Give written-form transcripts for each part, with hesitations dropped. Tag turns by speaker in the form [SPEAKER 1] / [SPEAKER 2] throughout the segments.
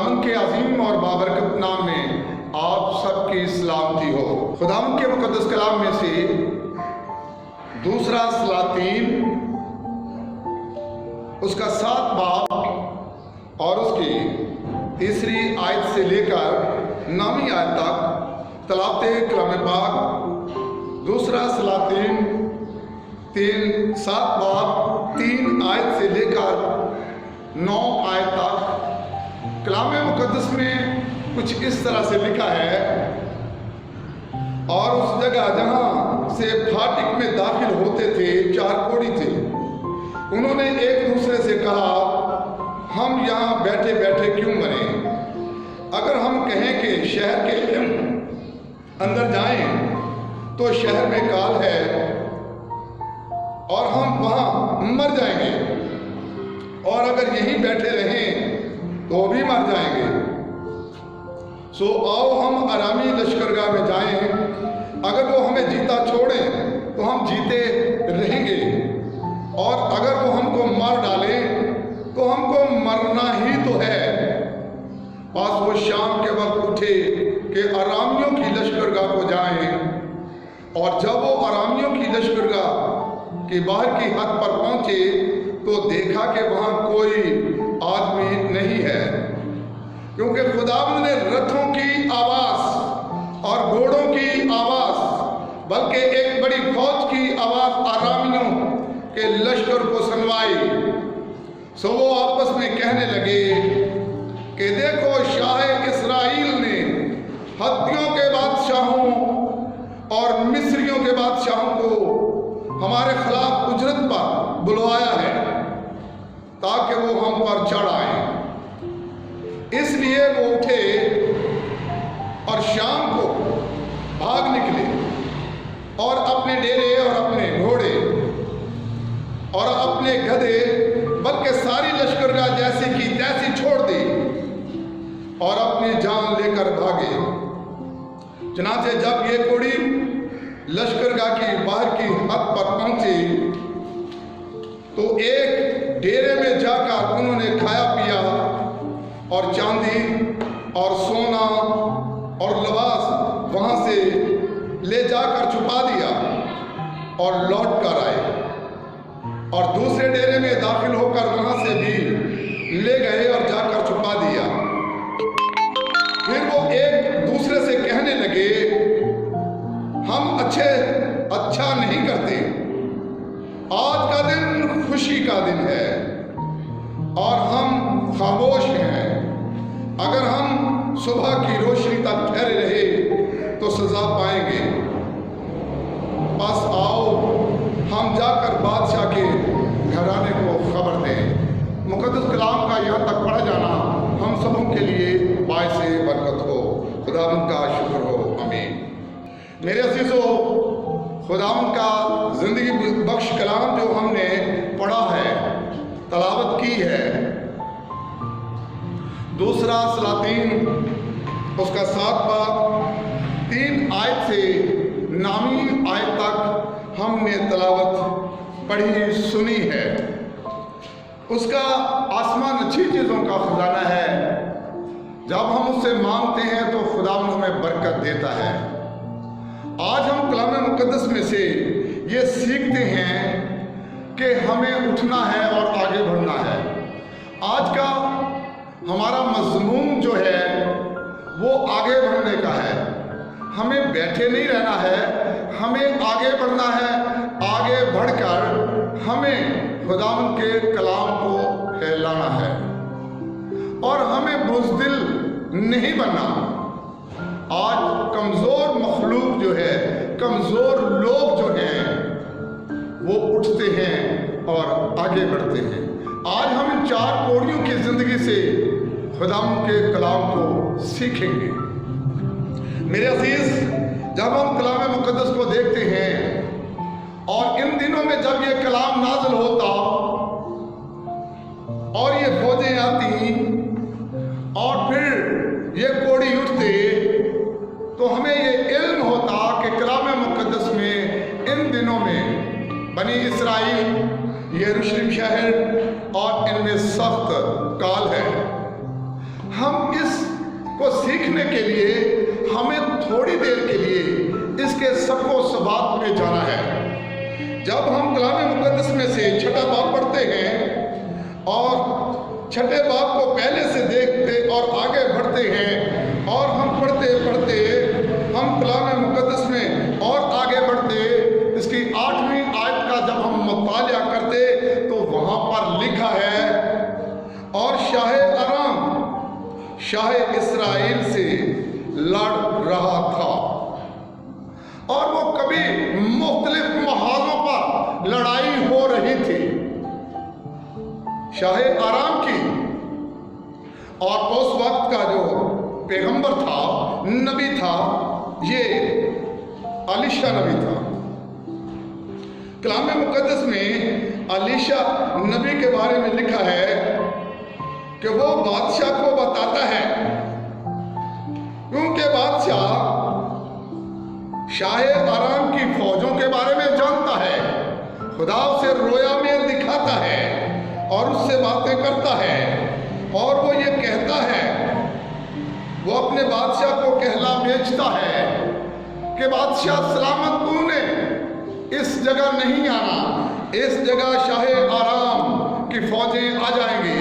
[SPEAKER 1] خداوند کے عظیم اور بابرکت نام میں آپ سب کی سلامتی ہو۔ خداوند کے مقدس کلام میں سے دوسرا سلاطین اس کا 7 باب اور اس کی تیسری آیت سے لے کر 9ویں آیت تک تلاوت کلام پاک۔ دوسرا سلاطین 7 باب 3 آیت سے لے کر 9 آیت تک کلام مقدس میں کچھ اس طرح سے لکھا ہے، اور اس جگہ جہاں سے پھاٹک میں داخل ہوتے تھے 4 کوڑی تھے۔ انہوں نے ایک دوسرے سے کہا، ہم یہاں بیٹھے بیٹھے کیوں مریں؟ اگر ہم کہیں کہ شہر کے اندر جائیں تو شہر میں کال ہے اور ہم وہاں مر جائیں گے، اور اگر یہیں بیٹھے رہیں تو بھی مر جائیں گے۔ سو آؤ ہم آرامی لشکرگاہ میں جائیں، اگر وہ ہمیں جیتا چھوڑیں تو ہم جیتے رہیں گے، اور اگر وہ ہم کو مار ڈالیں تو ہم کو مرنا ہی تو ہے۔ پس وہ شام کے وقت اٹھے کہ آرامیوں کی لشکرگاہ کو جائیں، اور جب وہ آرامیوں کی لشکرگاہ کی باہر کی حد پر پہنچے تو دیکھا کہ وہاں کوئی آدمی نہیں ہے، کیونکہ خداوند نے رتھوں کی آواز اور گھوڑوں کی آواز بلکہ ایک بڑی فوج کی آواز آرامیوں کے لشکر کو سنوائی۔ سو وہ آپس میں کہنے لگے کہ دیکھو، شاہ اسرائیل نے ہتھیوں کے بادشاہوں اور مصریوں کے بادشاہوں کو ہمارے خلاف اجرت پر بلوایا ہے تاکہ وہ ہم پر چڑھ آئیں۔ اس لیے وہ اٹھے اور شام کو بھاگ نکلے، اور اپنے ڈیرے اور اپنے گھوڑے اور اپنے گدھے بلکہ ساری لشکرگاہ جیسی کی تیسی چھوڑ دی اور اپنی جان لے کر بھاگے۔ چنانچہ جب یہ کوڑی لشکرگاہ کی باہر کی حد پر پہنچی تو ایک ڈیرے میں جا کر انہوں نے کھایا پیا اور چاندی اور سونا اور لباس وہاں سے لے جا کر چھپا دیا اور لوٹ کر آئے، اور دوسرے ڈیرے میں داخل ہو کر وہاں سے بھی لے گئے اور جا کر چھپا دیا۔ پھر وہ ایک دوسرے سے کہنے لگے، ہم اچھا نہیں کرتے، آج کا دن خوشی کا دن ہے اور ہم خاموش ہیں۔ اگر ہم صبح کی روشنی تک ٹھہرے رہے تو سزا پائیں گے۔ بس آؤ ہم جا کر بادشاہ کے گھرانے کو خبر دیں۔ مقدس کلام کا یہاں تک پڑھا جانا ہم سبوں کے لیے باعث برکت ہو۔ خداوند کا شکر ہو، آمین۔ میرے عزیزو، خداوند کا زندگی بخش کلام جو ہم نے پڑھا ہے، تلاوت کی ہے، دوسرا سلاطین اس کا 7 باب 3 آیت سے 9ویں آیت تک ہم نے تلاوت پڑھی سنی ہے۔ اس کا آسمان اچھی چیزوں کا خزانہ ہے۔ جب ہم اس سے مانگتے ہیں تو خداوند ہمیں برکت دیتا ہے۔ آج ہم کلام مقدس میں سے یہ سیکھتے ہیں کہ ہمیں اٹھنا ہے اور آگے بڑھنا ہے۔ آج کا ہمارا مضمون جو ہے وہ آگے بڑھنے کا ہے۔ ہمیں بیٹھے نہیں رہنا ہے، ہمیں آگے بڑھنا ہے۔ آگے بڑھ کر ہمیں خداوند کے کلام کو پھیلانا ہے، اور ہمیں بزدل نہیں بننا۔ آج کمزور مخلوق جو ہے، کمزور لوگ جو ہیں، وہ اٹھتے ہیں اور آگے بڑھتے ہیں۔ آج ہم ان 4 کوڑیوں کی زندگی سے خداوند کے کلام کو سیکھیں گے۔ میرے عزیز، جب ہم کلام مقدس کو دیکھتے ہیں، اور ان دنوں میں جب یہ کلام نازل ہوتا اور یہ فوجیں آتی اور پھر یہ کوڑی اٹھتے، تو ہمیں یہ علم ہوتا کہ کلام مقدس میں ان دنوں میں بنی اسرائیل یروشلم شہر اور ان میں سخت کال ہے۔ ہم اس سیکھنے کے لیے ہمیں تھوڑی دیر کے لیے اس کے سب و ثبات میں جانا ہے۔ جب ہم کلام مقدس میں سے چھٹا باب پڑھتے ہیں اور چھٹے باب کو پہلے سے دیکھتے اور آگے بڑھتے ہیں اور ہم پڑھتے پڑھتے ہم کلام مقدس میں اور آگے بڑھتے، اس کی 8ویں آیت کا جب ہم مطالعہ کرتے تو وہاں پر لکھا ہے اور شاہ ارام شاہ اسرائیل سے لڑ رہا تھا، اور وہ کبھی مختلف محاذوں پر لڑائی ہو رہی تھی شاہ ارام کی، اور اس وقت کا جو پیغمبر تھا، نبی تھا، یہ الیشا نبی تھا۔ کلام مقدس میں الیشا نبی کے بارے میں لکھا ہے کہ وہ بادشاہ کو بتاتا ہے، کیونکہ بادشاہ شاہ ارام کی فوجوں کے بارے میں جانتا ہے، خدا اسے رویا میں دکھاتا ہے اور اس سے باتیں کرتا ہے، اور وہ یہ کہتا ہے، وہ اپنے بادشاہ کو کہلا بھیجتا ہے کہ بادشاہ سلامت تو نے اس جگہ نہیں آنا، اس جگہ شاہ ارام کی فوجیں آ جائیں گی۔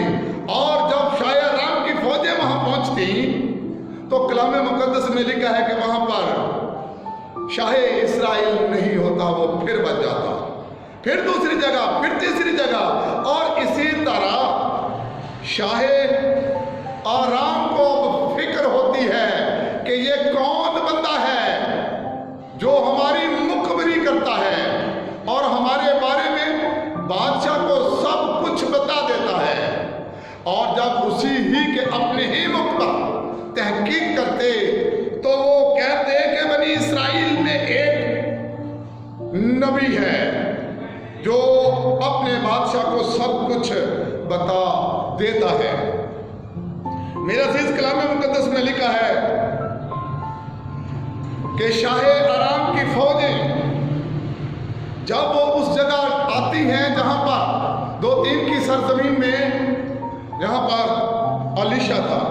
[SPEAKER 1] اور جب شاہ ارام کی فوجیں وہاں پہنچتی تو کلام مقدس میں لکھا ہے کہ وہاں پر شاہ اسرائیل نہیں ہوتا، وہ پھر بچ جاتا، پھر دوسری جگہ، پھر تیسری جگہ، اور اسی طرح شاہ ارام کو فکر ہوتی ہے کہ یہ کون بندہ ہے جو ہماری مخبری کرتا ہے اور ہمارے بارے میں بادشاہ کو سب کچھ بتا دیتا ہے، اور جب اسی ہی کے اپنے ہی ملک پر تحقیق کرتے تو وہ کہتے کہ بنی اسرائیل میں ایک نبی ہے جو اپنے بادشاہ کو سب کچھ بتا دیتا ہے۔ میرا عزیز، کلام مقدس میں لکھا ہے کہ شاہ ارام کی فوجیں جب وہ اس جگہ آتی ہیں جہاں پر 2-3 کی سرزمین میں، جہاں پر الیشا تھا،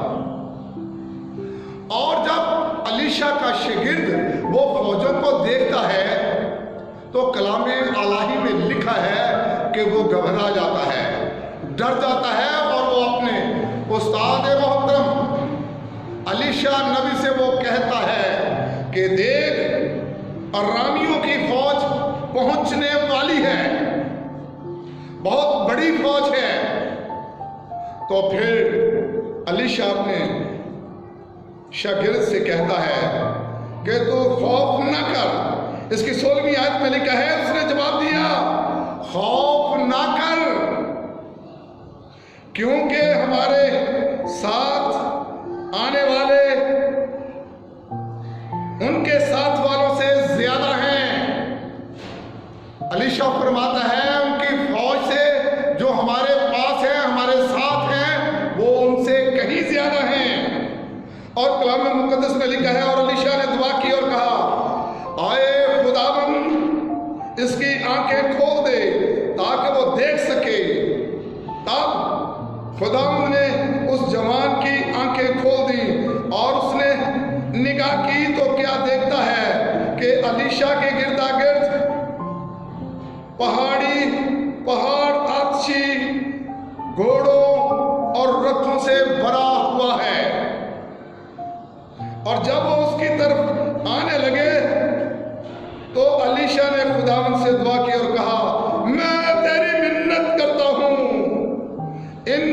[SPEAKER 1] اور جب الیشا کا شاگرد وہ فوجوں کو دیکھتا ہے تو کلام الہی میں لکھا ہے کہ وہ گھبرا جاتا ہے، ڈر جاتا ہے، اور وہ اپنے استاد محترم الیشا نبی سے وہ کہتا ہے کہ دیکھ، ارامیوں کی فوج پہنچنے والی ہے، بہت بڑی فوج ہے۔ تو پھر الیشا اپنے شاگرد سے کہتا ہے کہ تو خوف نہ کر۔ اس کی 16ویں آیت میں لکھا ہے، اس نے جواب دیا، خوف نہ کر، کیونکہ ہمارے ساتھ آنے والے ان کے ساتھ والوں سے زیادہ ہیں۔ الیشا فرماتا ہے ان کی فوج سے جو ہمارے پاس ہے، ہمارے ساتھ ہیں، وہ ان سے کہیں زیادہ ہیں۔ اور کلام مقدس میں لکھا ہے، اور الیشا نے دعا کی اور کہا، آئے خداوند اس کی آنکھیں کھول دے تاکہ وہ دیکھ سکے۔ تب خداوند نے اس جوان کی آنکھیں کھول دی اور اس نے نگاہ کی تو کیا دیکھتا ہے کہ الیشا کے گردا گرد پہاڑ آتشی گھوڑوں اور رتھوں سے بھرا ہوا ہے، اور جب وہ اس کی طرف آنے لگے تو الیشا نے خداوند سے دعا کی اور کہا، میں تیری منت کرتا ہوں، ان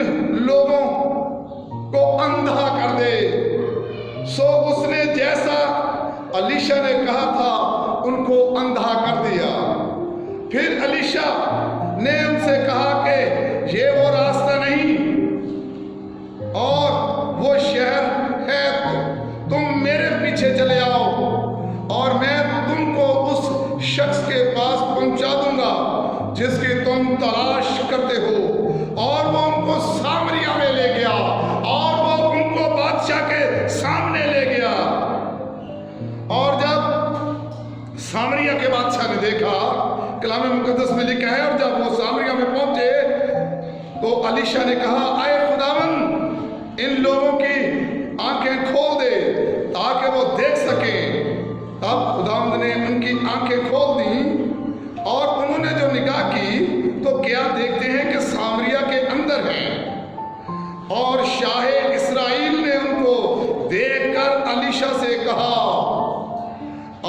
[SPEAKER 1] لوگوں کو اندھا کر دے۔ سو اس نے جیسا الیشا نے کہا تھا ان کو اندھا کر دیا۔ پھر الیشا نے ان سے کہا کہ یہ وہ راستہ نہیں اور وہ شہر ہے، تم میرے پیچھے چلے آؤ اور میں تم کو اس شخص کے پاس پہنچا دوں گا جس کی تم تلاش کرتے ہو۔ اور وہ ان کو سامریا میں لے گیا اور وہ ان کو بادشاہ کے سامنے لے گیا۔ اور جب سامریا کے بادشاہ نے دیکھا، کلام مقدس میں لکھا ہے، اور جب وہ سامریا میں پہنچے تو الیشا نے کہا، آئے خداوند ان لوگوں کی آنکھیں کھول دے ताकि वो देख सकें। तब खुदावंद ने उनकी आंखें खोल दी और उन्होंने जो निगाह की तो क्या देखते हैं कि सामरिया के अंदर हैं। और शाह इस्राएल ने उनको देखकर अलीशा से कहा,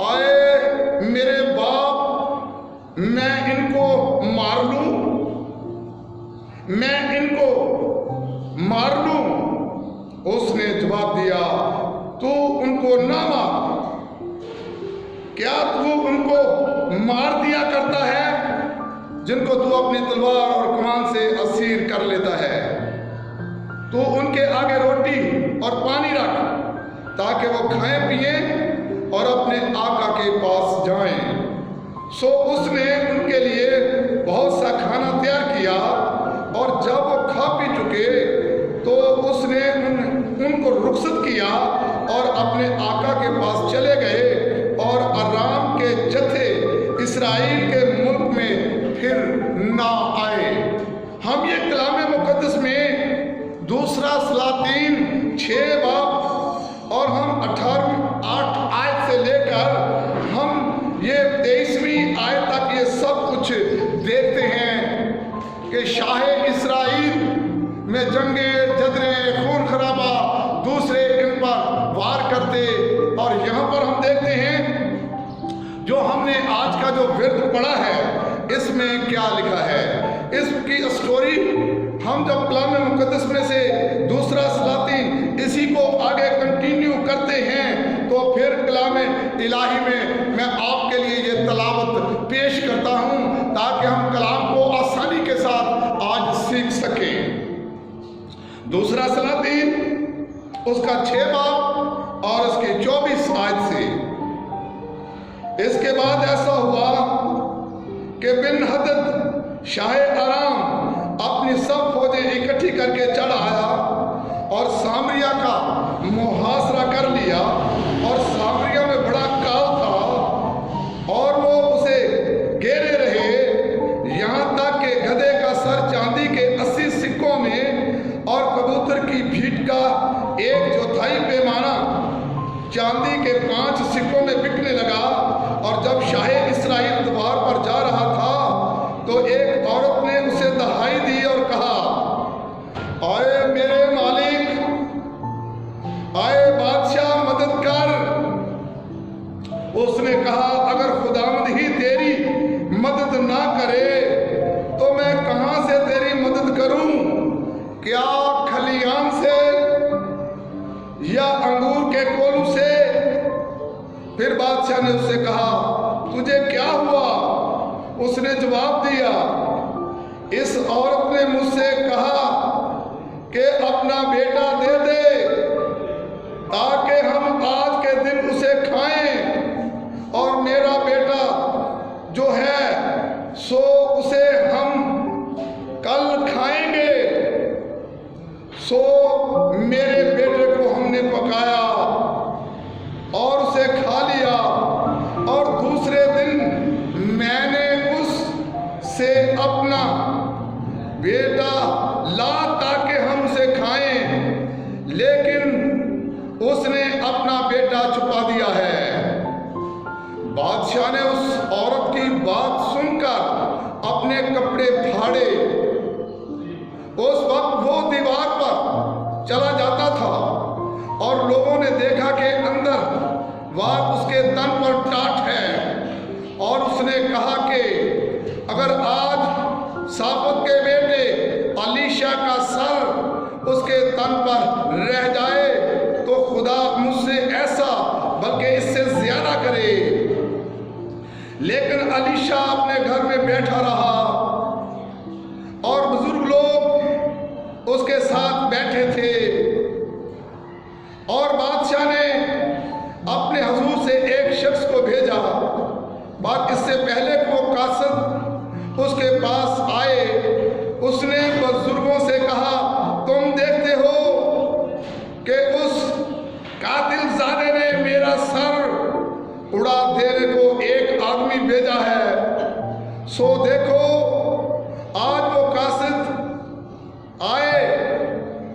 [SPEAKER 1] आए मेरे बाप, मैं इनको मार लूं, मैं इनको मार लूं। उसने जवाब दिया, तू उनको ना मार। क्या तू उनको मार दिया करता है जिनको तू अपनी तलवार और कमान से असीर कर लेता है? तू उनके आगे रोटी और पानी रख ताकि वो खाएं पिएं और अपने आका के पास जाएं। सो उसने उनके लिए बहुत सा खाना तैयार किया और जब वो खा पी चुके तो उसने उनको रुखसत किया और अपने आका के पास चले गए और अराम के जत्थे इस्राएल के मुल्क में फिर ना आए। हम ये कलाम मुकद्दस में दूसरा सलातीन 6 बाब और हम 8 आयत से लेकर हम ये 23वीं आयत तक ये सब कुछ देखते हैं कि शाह इस्राएल में जंगे जदरे खून खराबा दूसरे इन पर वार करते। और यहाँ पर हम देखते हैं जो हमने आज का जो विर्द पढ़ा है इसमें क्या लिखा है, इसकी स्टोरी हम जब कलाम मुकद्दस में से दूसरा सलातीन इसी को आगे कंटिन्यू करते हैं तो फिर कलाम इलाही में मैं आपके लिए ये तलावत पेश करता हूँ ताकि हम कलाम को आसानी के साथ आज सीख सकें। दूसरा सलातीन उसका 6 बाब और उसके 24 आयत से, इसके बाद ऐसा हुआ कि बिन हदद शाह अराम अपनी सब फौजें इकट्ठी करके चढ़ आया और सामरिया का मुहासरा कर लिया। और सामरिया में बड़ा काल था और वो उसे घेरे रहे, यहाँ तक कि गधे का सर चांदी के 80 सिक्कों में और कबूतर की फीट का 1/4 पैमाना चांदी के 5 सिक्कों में बिकने लगा। और जब शाह इस्राएल द्वार पर जा रहा था तो एक औरत ने उसे दहाई दी और कहा, आए मेरे मालिक, आए बादशाह, मदद कर। उसने कहा, अगर खुदावंद ही तेरी मदद ना करे तो मैं कहां से तेरी मदद करूं? क्या खलियान से या अंगूर के कोलू से? फिर बादशाह ने उससे कहा, तुझे क्या हुआ? उसने जवाब दिया, इस औरत ने मुझसे कहा कि अपना बेटा दे दे ताकि हम आज के दिन उसे खाएं और मेरा बेटा जो है सो उसे हम कल खाएंगे। सो मेरे बेटे को हमने पकाया और उसे खा लिया और दूसरे दिन मैंने उससे अपना बेटा ला ताकि हम उसे खाएं, लेकिन उसने अपना बेटा छुपा दिया है। बादशाह ने उस औरत की बात सुनकर अपने कपड़े फाड़े। उस वक्त वो दीवार पर चला जाता था और लोगों ने देखा कि अंदर वह उसके तन पर टाट है। और उसने कहा कि अगर आज साफत के बेटे अलीशा का सर उसके तन पर रह जाए तो खुदा मुझसे ऐसा बल्कि इससे ज्यादा करे। लेकिन अलीशा अपने घर में बैठा रहा और बुजुर्ग लोग उसके साथ बैठे थे। और बादशाह ने अपने हुजूर से एक शख्स को भेजा, बात इससे पहले कि वो कासिद उसके पास आए। उसने बुजुर्गों से कहा, तुम देखते हो कि उस कातिल ज़ादे ने मेरा सर उड़ा देने को एक आदमी भेजा है। सो देखो, आज वो कासिद आए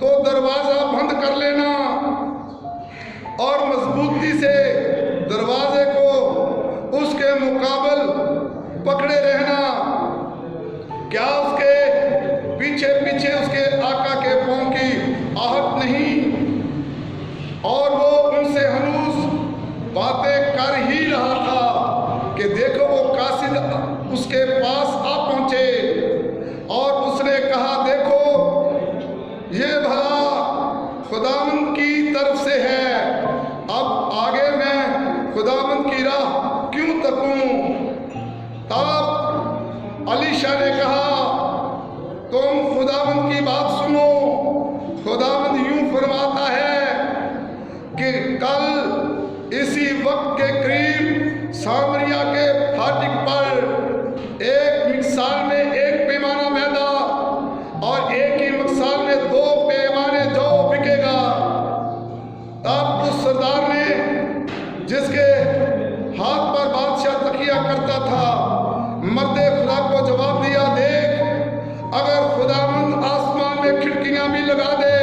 [SPEAKER 1] तो दरवाजा बंद कर लेना और मजबूत اس کے پاس آ پہنچے اور اس نے کہا دیکھو یہ بھلا خداوند کی طرف سے ہے، اب آگے میں خداوند کی راہ کیوں تکوں؟ تب علیشا نے کہا تم خداوند کی بات سنو، خداوند یوں فرماتا ہے کہ کل اسی وقت کے قریب سامریا کے پھاٹک پر ایک مقصال میں ایک پیمانہ میدا اور ایک ہی مقصال میں 2 پیمانے جو بکے گا۔ تب اس سردار نے جس کے ہاتھ پر بادشاہ تکیہ کرتا تھا مرد خدا کو جواب دیا، دیکھ اگر خداوند آسمان میں کھڑکیاں بھی لگا دے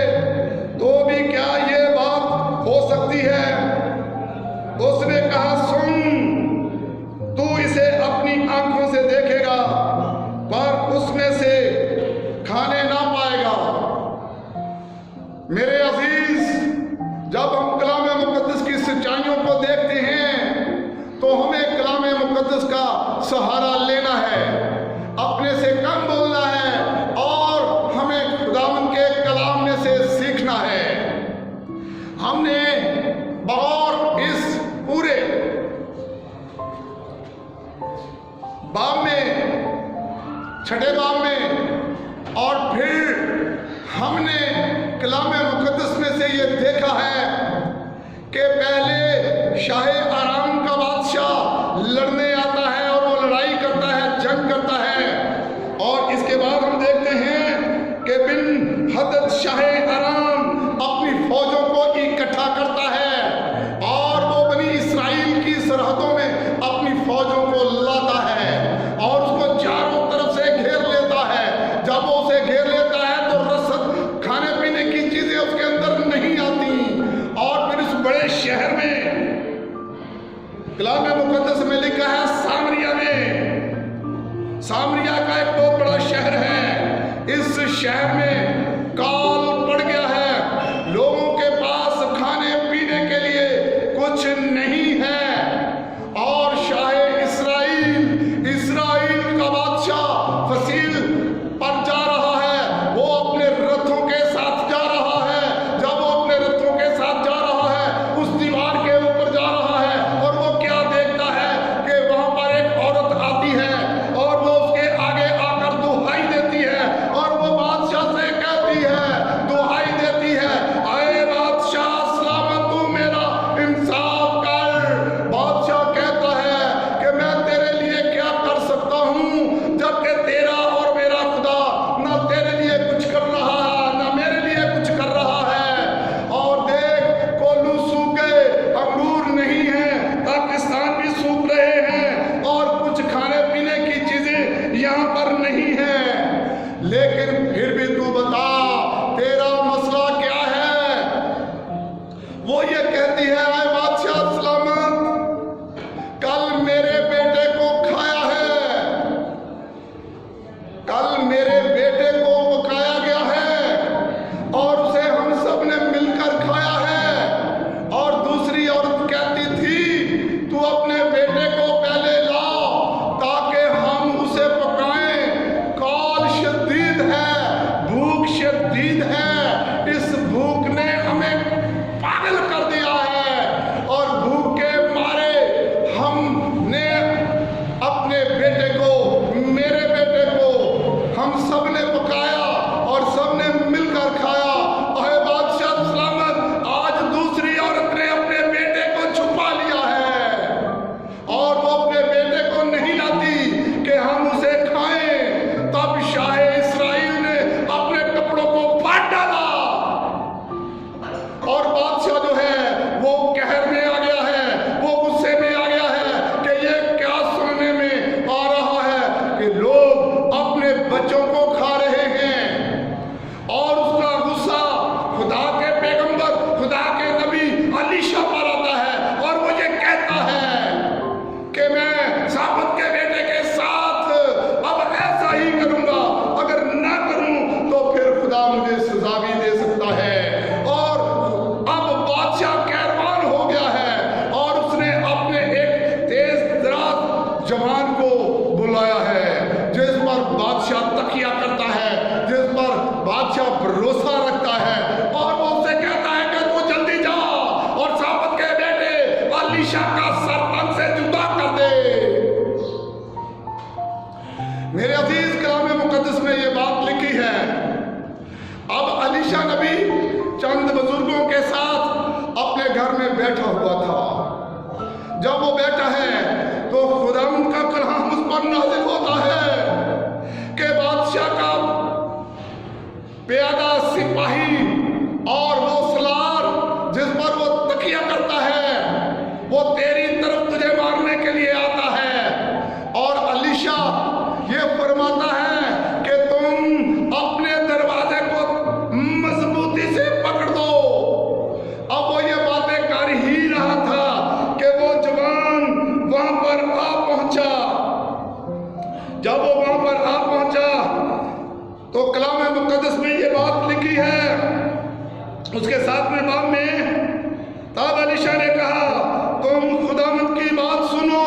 [SPEAKER 1] تو بھی کیا یہ بات ہو سکتی ہے؟ اس نے کہا سن، تو اسے اپنی آنکھوں سے دیکھے گا پر اس میں سے کھانے نہ پائے گا۔ میرے عزیز، جب ہم کلام مقدس کی سچائیوں کو دیکھتے ہیں تو ہمیں کلام مقدس کا سہارا لینا ہے، اپنے سے کم بولنا ہے اور ہمیں خداوند کے کلام میں سے سیکھنا ہے۔ ہم نے اور اس پورے باب میں، چھٹے باب میں، اور پھر ہم نے کلام مقدس میں سے یہ دیکھا ہے کہ پہلے شاہ آرام کا بادشاہ لڑنے آتا ہے اور وہ لڑائی کرتا ہے، جنگ کرتا ہے، اور اس کے بعد ہم دیکھتے ہیں کہ بن حدد شاہ آرام اپنی فوجوں کو اکٹھا کرتا ہے اور وہ بنی اسرائیل کی سرحدوں میں اپنی فوجوں کو لاتا ہے اور اس کو چاروں طرف سے گھیر لیتا ہے۔ جب وہ اسے گھیر لیتا ہے تو رسد کھانے پینے کی چیزیں اس کے اندر نہیں آتی، اور پھر اس بڑے شہر میں، کلام مقدس میں لکھا ہے سامریا میں، سامریا کا ایک بہت بڑا شہر ہے، اس شہر میں کال پڑ گیا ہے، لوگوں کے پاس کھانے پینے کے لیے کچھ نہیں ہے، اور شاہ اسرائیل کا بادشاہ فصیل پر جا رہا ہے، وہ اپنے رتھوں کے ساتھ جا رہا ہے۔ جب وہ اپنے رتھوں کے ساتھ جا رہا ہے اس دیوار کے اوپر جا رہا ہے اور وہ کیا دیکھتا ہے کہ وہاں پر ایک عورت آتی ہے اور وہ اس کے آگے آ کر دہائی دیتی ہے اور وہ بادشاہ سے کہتی ہے، دہائی دیتی ہے، اے بادشاہ سلامت، تو میرا انصاف کر۔ بادشاہ کہتا ہے کہ میں تیرے لیے کیا کر سکتا ہوں جبکہ تیرا اور میرا خدا نہ تیرے لیے کچھ کر رہا ہے نہ میرے لیے کچھ کر رہا ہے۔ اور دیکھ کولو سوکھے، انگور نہیں ہیں، پاکستان بھی سوکھ رہے ہیں اور کچھ کھانے پینے کی چیزیں یہاں پر نہیں ہیں، لیکن پھر بھی تو بتا تیرا مسئلہ کیا ہے؟ وہ یہ کہتی ہے، اے بادشاہ سلامت، کل میرے بیٹے کو کھایا ہے، کل میرے بیٹے کو پکایا گیا ہے اور اسے ہم سب نے مل کر کھایا ہے۔ اور دوسری عورت کہتی تھی تو اپنے بیٹے کو پہلے لا تاکہ ہم اسے پکائیں، کال شدید ہے، بھوک شدید ہے، اس بھوک نے ہمیں پاگل کر دیا ہے۔ घर में बैठा हुआ था। जब वो बैठा है तो खुदावंद का कलाम उस पर नाज़िल होता है कि बादशाह का प्यादा सिपाही और वो सलार जिस पर वो तकिया करता है, वो तेरी तरफ तुझे मारने के लिए आता है। और अलीशा ये फरमाता है कि तुम अपने दरवाजे को मजबूती से पकड़ दो। अब वो ये बातें कर ही रहा था कि वो जवान वहां पर आ पहुंचा। जब वो वहां पर आ पहुंचा तो कलाम मुकद्दस में ये बात लिखी है, उसके 7वें बाब में, तब अलीशा ने कहा तुम खुदावंद की बात सुनो।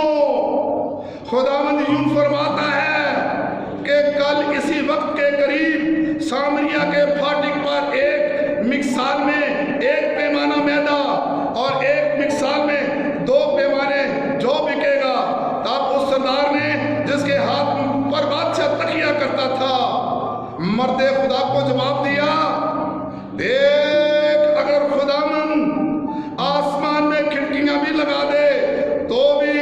[SPEAKER 1] खुदावंद यूं फरमाता है कि कल इसी वक्त के करीब सामरिया के फाटक पर एक मिक्साल में 1 पैमाना मैदा और 1 मिक्साल में 2 पैमाने जो बिकेगा। तब उस सरदार ने जिसके हाथ पर बादशाह तकिया करता था, मर्दे खुदा को जवाब दिया, देख अगर खुदावंद आसमान में खिड़कियां भी लगा दे तो भी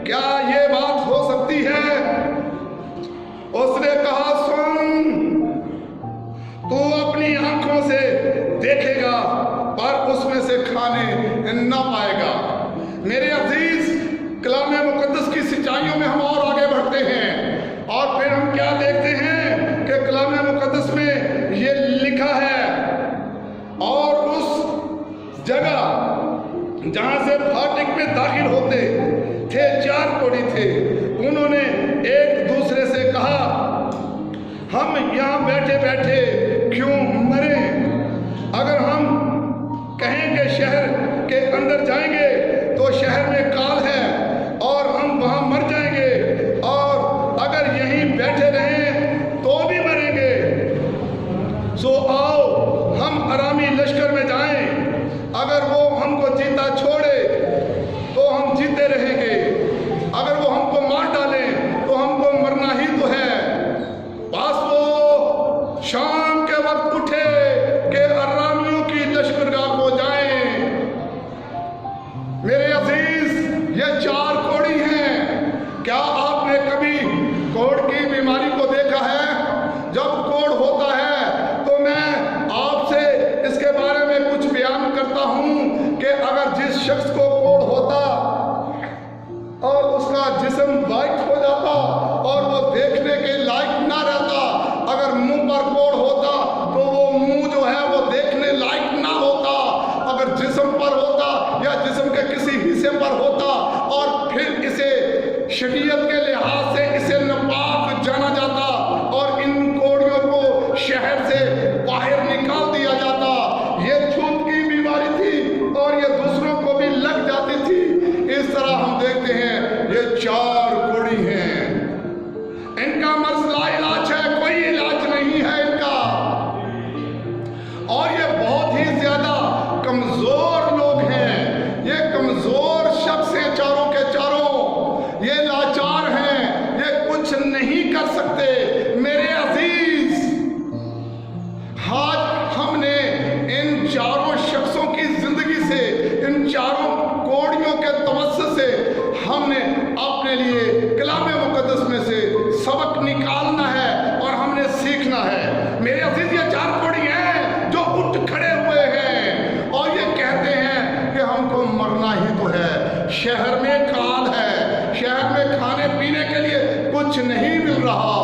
[SPEAKER 1] क्या ये बात हो सकती है? उसने कहा सुन, तू अपनी आंखों से देखेगा पर उसमें से खाने न पाएगा। मेरे अजीज, कलाम मुकद्दस की सच्चाइयों में हम और आगे बढ़ते हैं और फिर हम क्या देखते हैं कि कलाम मुकद्दस में ये लिखा है, और उस जगह जहां से फाटक में दाखिल होते थे 4 कोढ़ी थे। उन्होंने एक दूसरे से कहा, हम यहाँ बैठे बैठे क्यों मरे? अगर हम कहें कि शहर के अंदर जाएंगे तो शहर में काल है और हम वहां मर जाएंगे, और अगर यहीं बैठे रहें तो भी मरेंगे। सो आओ हम अरामी लश्कर में जाएं, अगर वो हमको जीता छोड़े तो हम जीते रहेंगे, अगर वो हमको मार डालें तो हमको मरना ही तो है। बस वो शाम के वक्त उठे कि अरामियों की लश्करगाह को जाएं। मेरे अजीज, ये 4 कोढ़ी हैं। क्या आपने कभी कोढ़ की बीमारी को देखा है? जब कोढ़ होता है तो मैं आपसे इसके बारे में कुछ बयान करता हूं कि अगर जिस शख्स को कोढ़ होता और उसका जिस्म वाइट हो जाता और वो देखने के लायक ना रहता, अगर मुंह पर कोढ़ होता तो वो मुंह जो है वो देखने लायक ना होता, अगर जिस्म पर होता या जिस्म के किसी हिस्से पर होता और फिर इसे शरीयत के लिहाज से इसे नापाक जाना जाता और इन कोढ़ियों को शहर से बाहर निकाल दिया जाता। ये छूत की बीमारी थी और ये दूसरों को भी लग जाती थी। इस तरह हम देखते हैं ये 4 कोढ़ी हैं। इनका मर्ज लाइलाज है, कोई इलाज नहीं है इनका, और ये बहुत ही ज्यादा कमजोर लोग हैं। ये कमजोर शख्स हैं, चारों के चारों। ये लाचार हैं, ये कुछ नहीं कर सकते। मेरे अजीज, आज हमने इन 4 शख्सों की जिंदगी से, इन 4 कोढ़ियों के तवज्जुह से हमने अपने लिए कलाम मुकद्दस में से सबक निकालना है और हमने सीखना है। मेरे अजीज, ये 4 कोढ़ी हैं जो उठ खड़े हुए हैं और ये कहते हैं कि हमको मरना ही तो है। शहर में काल है, शहर में खाने पीने के लिए कुछ नहीं मिल रहा,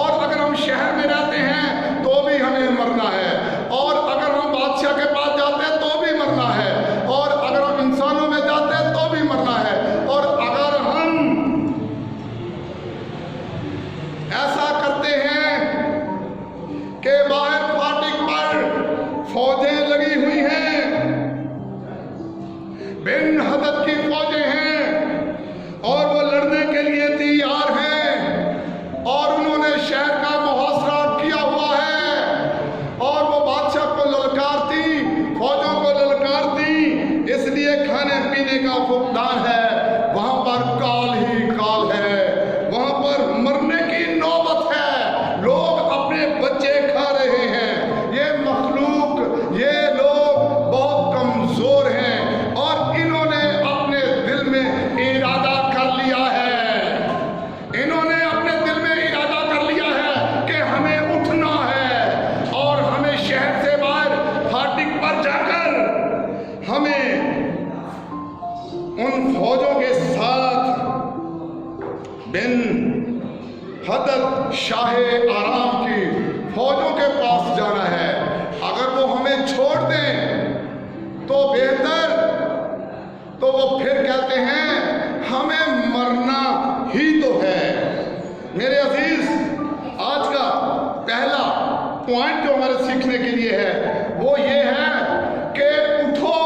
[SPEAKER 1] और अगर हम शहर में रहते हैं तो भी हमें मरना है, और अगर हम बादशाह के पास जाते हैं तो भी मरना है, और अगर हम इंसानों में जाते हैं तो भी मरना है, और अगर हम ऐसा करते हैं कि बाहर फाटक पर फौजें लगी हुई हैं, बिन हदद की फौजें हैं और वो लड़ने के लिए तैयार हैं, और उन्होंने शहर का मुहासरा किया हुआ है और वो बादशाह को ललकारती, फौजों को ललकारती, इसलिए खाने पीने का फुकदान है। वहां पर काल ही काल है, वहां पर मरने की नौबत है। लोग अपने बच्चे खा रहे हैं। ये मखलूक, ये लोग बहुत कमजोर हैं उन फौजों के साथ बिन हदद शाह आराम की फौजों के पास जाना है। अगर वो हमें छोड़ दें तो बेहतर, तो वो फिर कहते हैं हमें मरना ही तो है। मेरे अजीज, आज का पहला पॉइंट जो हमारे सीखने के लिए है वो ये है कि उठो।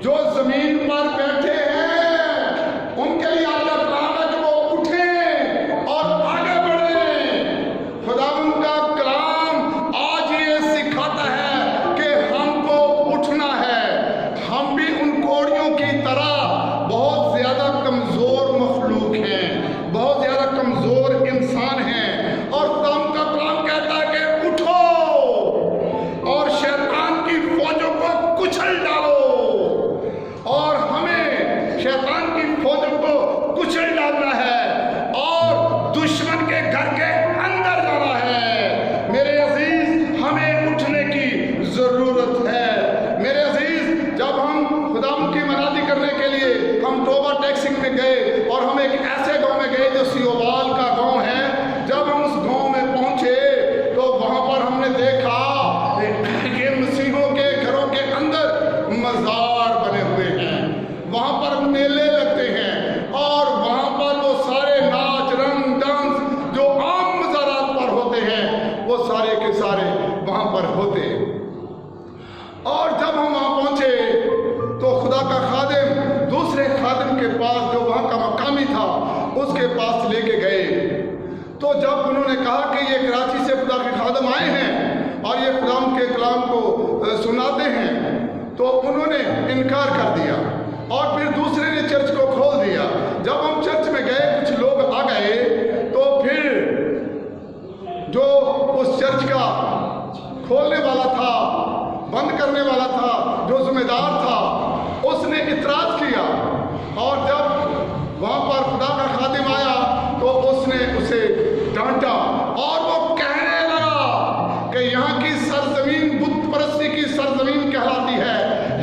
[SPEAKER 1] जो जमीन पर बैठे हैं उनके लिए आपका कलाम है कि वो उठें और आगे बढ़ें। खुदावंद का कलाम आज ये सिखाता है कि हमको उठना है। हम भी उन कोड़ियों की तरह बहुत ज्यादा कमजोर मखलूक हैं, बहुत ज्यादा कमजोर इंसान हैं, और खुदावंद का कलाम कहता है कि उठो और शैतान की फौजों को कुचल डालो। और हमें शैतान की फौजों को कुचल डालना है और दुश्मन के घर के अंदर जाना है। मेरे अजीज, हमें उठने की जरूरत है। मेरे अजीज, जब हम खुदावंद की मनादी करने के लिए हम तोबा टैक्सिंग में गए और हम एक ऐसे गांव में गए जो सियोवाल का गांव है। जब हम उस गांव में पहुंचे तो वहां पर हमने देखा कि मसीहों के घरों के अंदर मजार बने हुए हैं, वहां पर मेले लगते हैं और वहां पर वो सारे नाच रंग डांस जो आम मज़ारात पर होते हैं वो सारे के सारे वहां पर होते हैं। और जब हम वहां पहुंचे तो खुदा का खादिम दूसरे खादिम के पास जो वहां का मकामी था उसके पास लेके गए। तो जब उन्होंने कहा कि ये कराची से खुदा के खादिम आए हैं और ये खुदा के कलाम को सुनाते हैं, तो उन्होंने इनकार कर दिया और फिर दूसरे ने चर्च को खोल दिया। जब हम चर्च में गए, कुछ लोग आ गए, तो फिर जो उस चर्च का खोलने वाला था, बंद करने वाला था, जो जिम्मेदार था, उसने इतराज किया। और जब वहां पर खुदा का खादिम आया तो उसने उसे डांटा और वो कहने लगा कि यहाँ की सरजमीन बुत परस्ती की सरजमीन कहलाती है।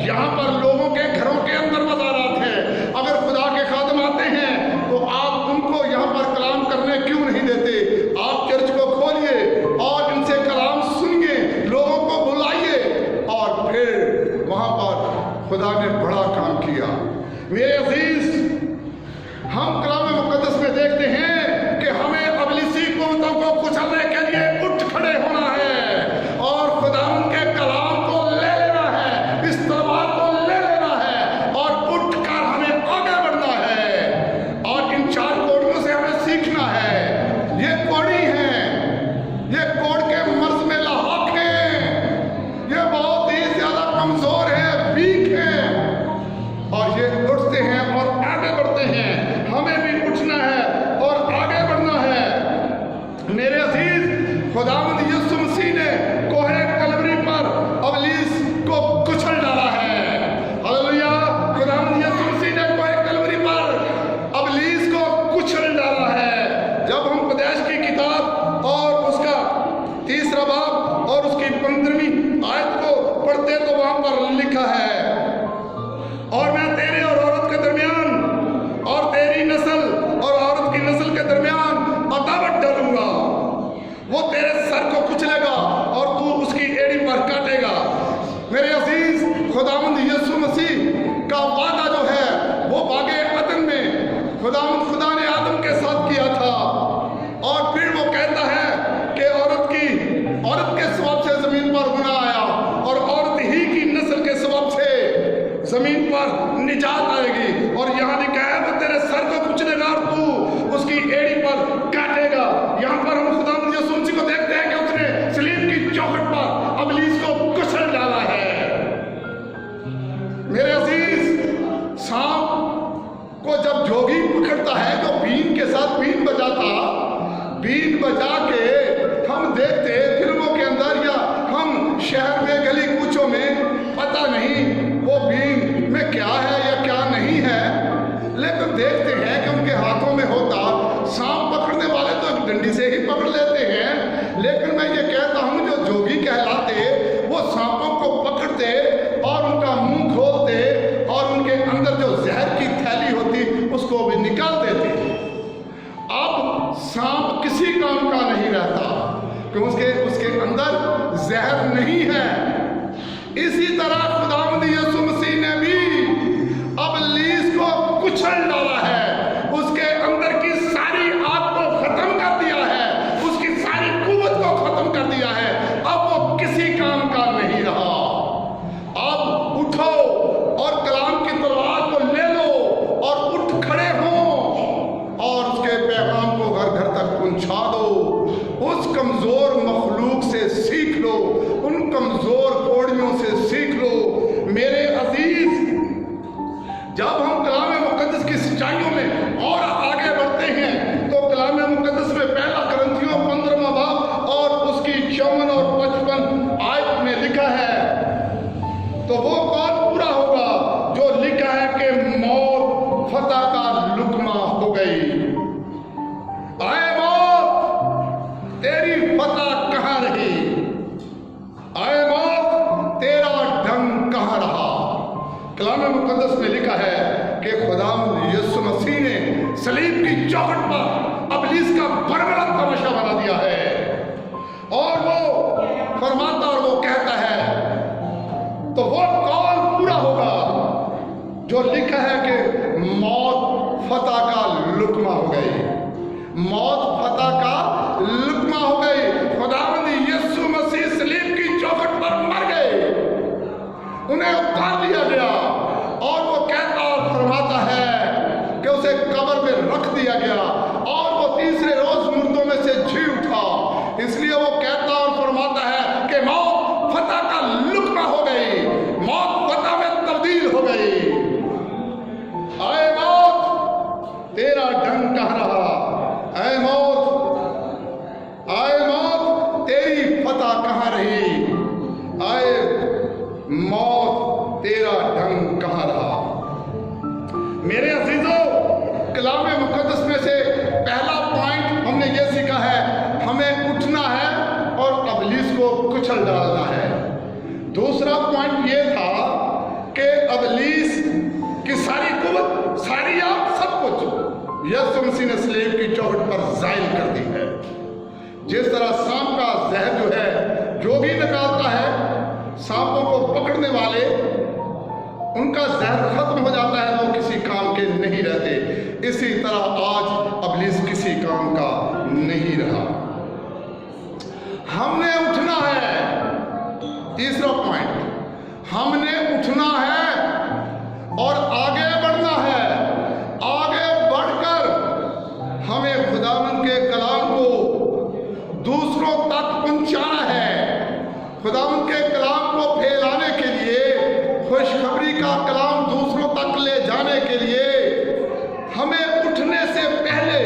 [SPEAKER 1] यहाँ पर लोगों के घरों के अंदर मज़ारात हैं। अगर खुदा के खादिम आते हैं तो आप उनको यहाँ पर कलाम करने क्यों नहीं देते? आप चर्च को खोलिए और इनसे कलाम सुनिए, लोगों को बुलाइए। और फिर वहाँ पर खुदा ने बड़ा काम किया। मेरे अजीज, हम कलाम मुक़द्दस में देखते हैं कि हमें अबलीसी कुव्वतों को कुचलने के लिए उठ खड़े होना है और खुदावंद के कलाम को ले लेना है, इस तलवार को ले लेना है और उठकर हमें आगे बढ़ना है। और इन चार कोड़ियों से हमें सीखना है। ये कोड़ी हैं, ये कोड़ के मर्ज में लाहक हैं, ये बहुत ही ज्यादा कमजोर है, वीक हैं, और ये उठते हैं और आगे बढ़ते हैं। हमें भी उठना है और आगे बढ़ना है। मेरे अजीज, खुदावंद यीशु मसीह ने कोहे कलवरी पर अबलीस को कुचल डाला है। हालेलुया! खुदावंद यीशु मसीह ने कोहे कलवरी पर अबलीस को कुचल डाला है। जब हम पैदाइश की किताब और उसका 3रा बाब और उसकी 15वीं आयत को पढ़ते तो वहां पर लिखा है, और मैं तेरे और औरत के दरमियान और तेरी नस्ल और औरत की नस्ल के दरमियान अदावत डालूंगा। वो तेरे सर को कुचलेगा और तू उसकी एड़ी पर काटेगा। मेरे अजीज, खुदावंद यीशु मसीह का वादा जो है वो बागे अदन में खुदा ने आदम के साथ किया था। और फिर वो कहता है कि औरत के सबब से जमीन पर गुनाह आया और औरत ही की नस्ल के सबब से जमीन पर निजात आएगी। और यहाँ लिखा है वो तेरे सर को कुचलेगा और तू उसकी एड़ी पर काटेगा। यहाँ पर हम खुदावंद यीशु मसीह को देखते हैं कि उसने सलीब की चौखट पर अबलीस को कुचल डाला है। मेरे अजीज, सांप को जब जोगी पकड़ता है तो बीन के साथ बीन बजा के हम देखते फिल्मों के अंदर या हम शहर में गली कूचों में, पता नहीं वो बीन में क्या है या क्या नहीं है, लेकिन देखते हैं कि उनके हाथों में होता। सांप पकड़ने वाले तो डंडी से ही पकड़ लेते हैं, लेकिन मैं ये कहता हूँ जो जोगी कहलाते वो सांपों को पकड़ते और उनका मुंह खोलते और उनके अंदर जो کہ اس کے اندر زہر نہیں ہے۔ اسی طرح خداوند یسوع مسیح نے بھی ابلیس کو کچل ڈالا ہے، اس کے اندر کی ساری آگ کو ختم کر دیا ہے، اس کی ساری قوت کو ختم کر دیا ہے۔ اب وہ کسی کام کا نہیں رہا۔ اب اٹھو اور کلام کی تلوار کو لے لو اور اٹھ کھڑے ہو اور اس کے پیغام کو گھر گھر تک پہنچا دو۔ اس کمزور مخلوق سے سیکھ لو، ان کمزور کوڑیوں سے سیکھ لو۔ میرے عزیز، جب ہم کلام مقدس کی سچائیوں میں اور آگے بڑھتے ہیں تو کلام مقدس میں پہلا کرنتھیوں 15واں باب اور اس کی 54 اور 55 آیت میں لکھا ہے، تو وہ بات پورا ہوگا جو لکھا ہے کہ موت فتح کا لقمہ ہو گئی۔ اے موت تیری فتح کہاں رہی؟ اے موت تیرا ڈنگ کہاں رہا؟ کلام مقدس میں لکھا ہے کہ خداوند یسوع مسیح نے صلیب کی چوکھٹ پر ابلیس کا بربرا تماشا بنا دیا ہے، اور وہ فرماتا اور وہ کہتا ہے، تو وہ قول پورا ہوگا جو لکھا ہے کہ موت فتح کا لقمہ ہو گئی، موت فتح کا لقمہ ہو گئی۔ خداوند یسوع مسیح صلیب کی چوکھٹ پر مر گئے، انہیں اتار دیا گیا، اور وہ کہتا اور فرماتا ہے کہ اسے قبر میں رکھ دیا گیا، اور وہ تیسرے روز مردوں میں سے جی اٹھا۔ اس لیے وہ کہتا اور فرماتا ہے کہ موت فتح کا لقمہ ہو گئی، موت فتح میں تبدیل ہو گئی۔ اے موت تیرا ڈنگ کہاں رہا؟ اے موت تیری فتح کہاں رہی؟ اے موت تیرا ڈنگ کہاں رہا؟ میرے عزیزو، کلام مقدس میں سے پہلا پوائنٹ ہم نے یہ سیکھا ہے، ہمیں اٹھنا ہے اور ابلیس کو کچل ڈالنا ہے۔ دوسرا پوائنٹ یہ تھا کہ ابلیس کی ساری قوت، ساری آگ، سب کچھ یسوع مسیح نے صلیب کی چوکھٹ پر زائل کر دی ہے۔ جس طرح سانپ کا زہر جو ہے جو بھی نکالتا ہے، سانپوں کو پکڑنے والے ان کا زہر ختم ہو جاتا ہے، وہ کسی کام کے نہیں رہتے، اسی طرح آج ابلیس کسی کام کا نہیں رہا۔ ہم نے اٹھنا ہے۔ تیسرا پوائنٹ، ہم نے اٹھنا ہے اور آگے بڑھنا ہے۔ آگے بڑھ کر ہمیں خداوند کے کلام کو دوسروں تک پہنچانا ہے۔ خداوند کے کلام کو پھیلانے کے لیے، خوشخبری کا کلام دوسروں تک لے جانے کے لیے ہمیں اٹھنے سے پہلے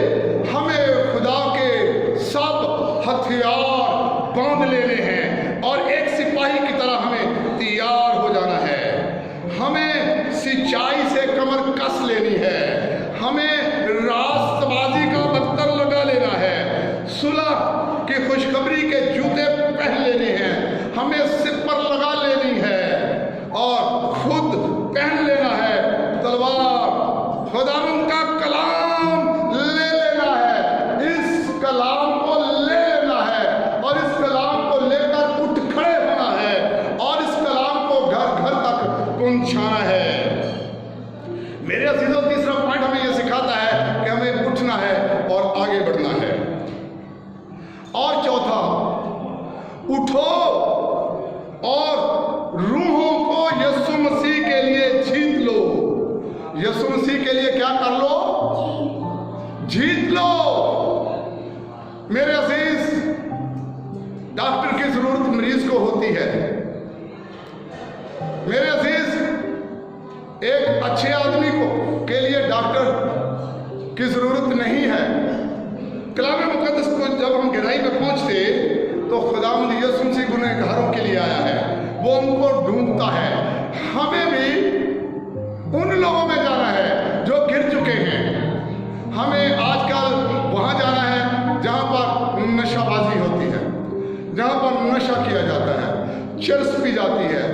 [SPEAKER 1] ہمیں خدا کے سب ہتھیار باندھ لینے ہیں اور ایک سپاہی کی طرح ہمیں تیار ہو جانا ہے۔ ہمیں سچائی سے کمر کس لینی ہے، ہمیں راست بازی کا دفتر لگا لینا ہے، صلح کی خوشخبری کے جوتے پہن لینے ہیں، ہمیں سر پر لگا لینی ہے اور خود پہن لینا ہے تلوار۔ خداوند کا کلام لے لینا ہے، اس کلام کو لے لینا ہے اور اس کلام کو لے کر اٹھ کھڑے ہونا ہے اور اس کلام کو گھر گھر تک پہنچانا ہے۔ میرے عزیزوں، تیسرا پوائنٹ ہمیں یہ سکھاتا ہے کہ ہمیں اٹھنا ہے اور آگے بڑھنا ہے۔ اور چوتھا، اٹھو اور روحوں کو یسوع مسیح کے لیے جیت لو۔ یسوع مسیح کے لیے کیا کر لو؟ جیت لو۔ میرے عزیز، ڈاکٹر کی ضرورت مریض کو ہوتی ہے۔ میرے عزیز، ایک اچھے آدمی کو کے لیے ڈاکٹر کی ضرورت نہیں ہے۔ کلام مقدس کو جب ہم گہرائی میں پہنچتے تو خداوند یسوع مسیح گنہگاروں کے لیے آیا ہے، وہ ان کو ڈھونڈتا ہے۔ ہمیں بھی ان لوگوں میں جانا ہے جو گر چکے ہیں۔ ہمیں آج کل وہاں جانا ہے جہاں پر نشہ بازی ہوتی ہے، جہاں پر نشہ کیا جاتا ہے، چرس پی جاتی ہے،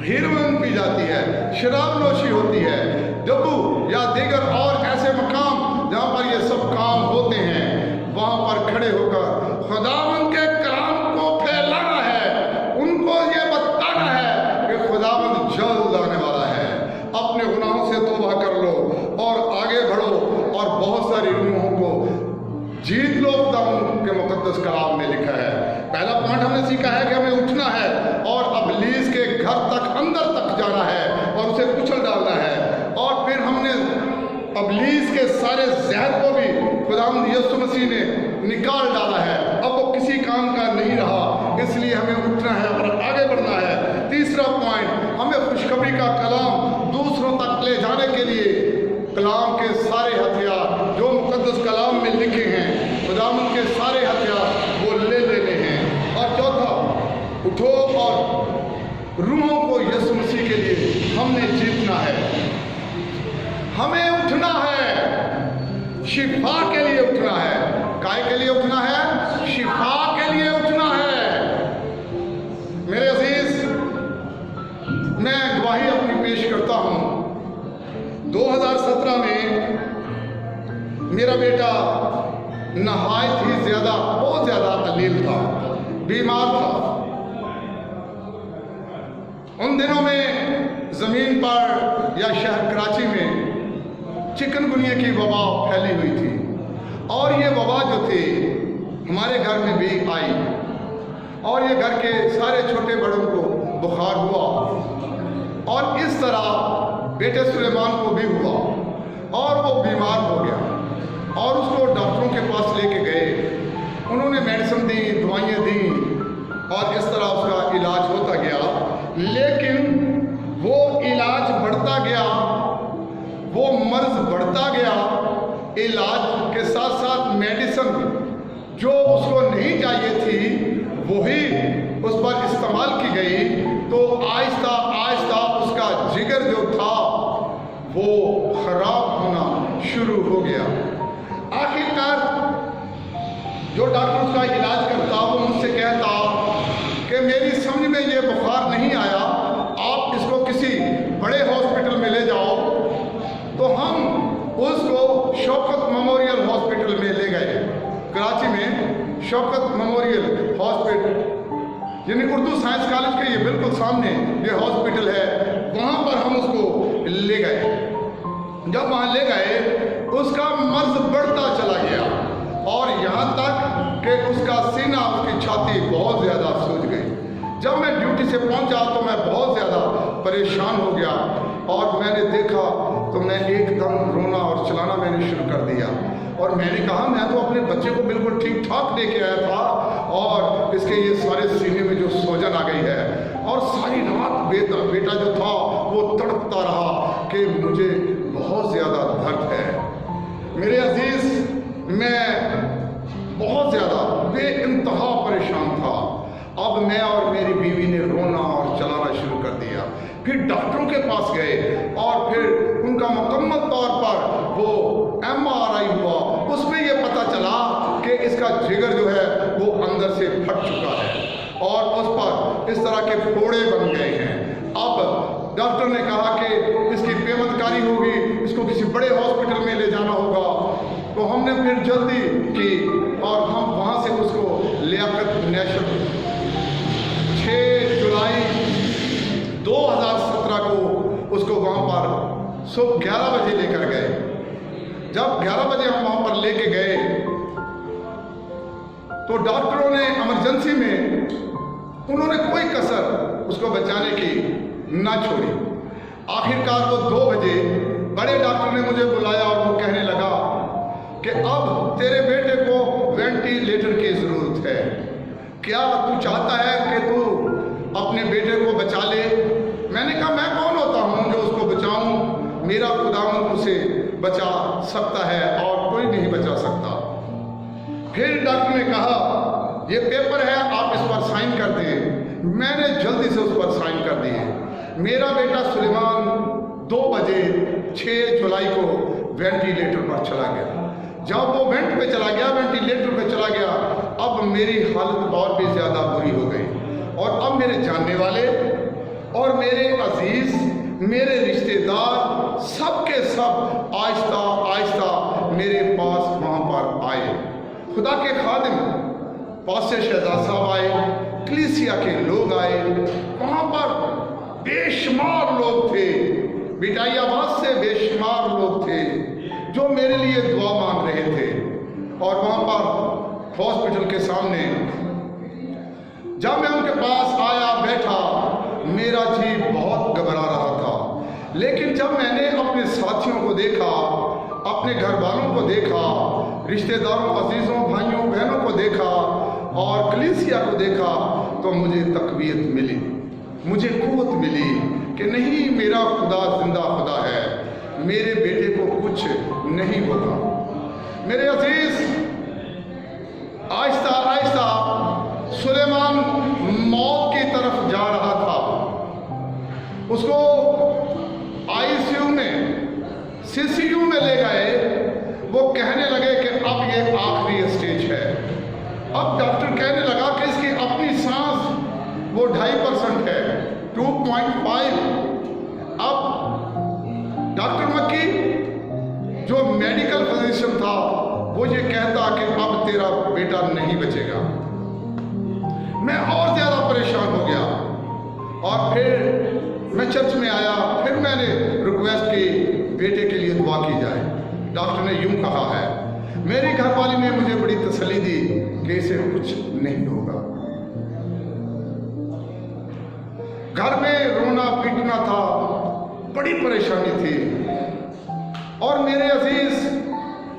[SPEAKER 1] ہیروئن پی جاتی ہے، شراب نوشی ہوتی ہے، ڈبو یا دیگر اور ایسے مقام جہاں پر یہ سب کام ہوتے ہیں، وہاں پر کھڑے ہو کر خداوند کے इब्लीस के सारे जहर को भी खुदावंद यीशु मसीह ने निकाल डाला है। अब वो किसी काम का नहीं रहा, इसलिए हमें उठना है और आगे बढ़ना है। तीसरा पॉइंट, हमें खुशखबरी का कलाम दूसरों तक ले जाने के लिए कलाम के सारे हथियार जो मुकद्दस कलाम में लिखे हैं, खुदावंद के सारे हथियार वो ले लेने हैं। और चौथा, उठो और रूहों को यीशु मसीह के लिए हमने जीतना है। हमें उठना है, शिफा के लिए उठना है। काय के लिए उठना है? शिफा के लिए उठना है। मेरे अजीज, मैं गवाही अपनी पेश करता हूं। 2017 में मेरा बेटा नहायत ही ज्यादा, बहुत ज्यादा अलील था, बीमार था। उन दिनों में जमीन पर या शहर कराची में चिकनगुनिया की वबा फैली हुई थी और ये वबा जो थी हमारे घर में भी आई और ये घर के सारे छोटे बड़ों को बुखार हुआ और इस तरह बेटे सुलेमान को भी हुआ और वो बीमार हो गया और उसको डॉक्टरों के पास लेके गए। उन्होंने मेडिसिन दी, दवाइयाँ दी और इस तरह उसका इलाज होता गया। लेकिन वो इलाज बढ़ता गया, वो मर्ज बढ़ता गया। इलाज के साथ साथ मेडिसिन जो उसको नहीं चाहिए थी वही उस पर इस्तेमाल की गई, तो आहिस्ता आहिस्ता उसका जिगर जो था वो खराब होना शुरू हो गया। आखिरकार जो डॉक्टर उसका इलाज करता वो मुझसे कहता कि मेरी समझ में ये बुखार नहीं आया, आप इसको किसी बड़े हॉस्पिटल में ले जाओ। तो हम उसको शौकत मेमोरियल हॉस्पिटल में ले गए। कराची में शौकत मेमोरियल हॉस्पिटल, यानी उर्दू साइंस कॉलेज के ये बिल्कुल सामने ये हॉस्पिटल है, वहाँ पर हम उसको ले गए। जब वहाँ ले गए उसका मर्ज बढ़ता चला गया और यहाँ तक कि उसका सीना, उसकी छाती बहुत ज़्यादा सूज गई। जब मैं ड्यूटी से पहुँचा तो मैं बहुत ज़्यादा परेशान हो गया और मैंने देखा तो मैं एकदम रोना और चलाना मैंने शुरू कर दिया और मैंने कहा मैं तो अपने बच्चे को बिल्कुल ठीक ठाक लेके आया था और इसके ये सारे सीने में जो सूजन आ गई है और सारी रात बेटा जो था वो तड़पता रहा कि मुझे बहुत ज़्यादा दर्द है। मेरे अजीज, मैं बहुत ज़्यादा बेइंतहा परेशान था। अब मैं और मेरी बीवी ने रोना और चलाना शुरू कर दिया। फिर डॉक्टरों के पास गए और फिर उनका मुकम्मल तौर पर वो MRI हुआ, उसमें ये पता चला कि इसका जिगर जो है वो अंदर से फट चुका है और उस पर इस तरह के फोड़े बन गए हैं। अब डॉक्टर ने कहा कि इसकी पेमंदकारी होगी, इसको किसी बड़े हॉस्पिटल में ले जाना होगा। तो हमने फिर जल्दी की और हम वहाँ से उसको लियाकत नेशनल 6 जुलाई 2017 को उसको वहाँ पर सुबह 11 बजे लेकर गए। जब 11 बजे हम वहाँ पर लेके गए तो डॉक्टरों ने इमरजेंसी में उन्होंने कोई कसर उसको बचाने की ना छोड़ी। आखिरकार वो 2 बजे बड़े डॉक्टर ने मुझे बुलाया और वो कहने लगा कि अब तेरे बेटे को वेंटिलेटर की ज़रूरत है, क्या तू चाहता है कि तू अपने बेटे को बचा ले? मैंने कहा मैं कौन होता हूँ जो उसको बचाऊँ, मेरा खुदावंद उसे बचा सकता है और कोई नहीं बचा सकता। फिर डॉक्टर ने कहा ये पेपर है, आप इस पर साइन कर दें। मैंने जल्दी से उस पर साइन कर दिए। मेरा बेटा सुलेमान 2 बजे 6 जुलाई को वेंटिलेटर पर चला गया। जब वो वेंट पे चला गया, वेंटिलेटर पे चला गया, अब मेरी हालत और भी ज़्यादा बुरी हो गई और अब मेरे जानने वाले और मेरे अजीज, मेरे रिश्तेदार सब के सब आहिस्ता आहिस्ता मेरे पास वहाँ पर आए। खुदा के खादिम पासे शहजाद साहब आए, कलीसिया के लोग आए, वहाँ पर बेशुमार लोग थे, बिटाइयाबाद से बेशुमार लोग थे जो मेरे लिए दुआ मांग रहे थे। और वहाँ पर हॉस्पिटल के सामने जब मैं उनके पास आया, बैठा, मेरा जी बहुत घबरा रहा था। लेकिन जब मैंने अपने साथियों को देखा अपने घर वालों को देखा, रिश्तेदारों, अजीज़ों, भाइयों, बहनों को देखा और कलीसिया को देखा, तो मुझे तक़वियत मिली, मुझे क़ुव्वत मिली कि नहीं, मेरा खुदा जिंदा खुदा है, मेरे बेटे को कुछ नहीं होगा। मेरे अजीज़, आहिस्ता आहिस्ता सुलेमान मौत की तरफ जा रहा था। उसको आईसीयू में, सीसीयू में ले गए। वो कहने लगे कि अब ये आखिरी स्टेज है। अब डॉक्टर कहने लगा कि इसकी अपनी सांस वो 2.5% है, 2.5। अब डॉक्टर मक्की जो मेडिकल फिजिशियन था वो ये कहता कि अब तेरा बेटा नहीं बचेगा। मैं और ज़्यादा परेशान हो गया और फिर मैं चर्च में आया। फिर मैंने रिक्वेस्ट की बेटे के लिए दुआ की जाए। डॉक्टर ने यूं कहा है, मेरी घरवाली ने मुझे बड़ी तसल्ली दी कि इसे कुछ नहीं होगा। घर में रोना पीटना था, बड़ी परेशानी थी। और मेरे अजीज,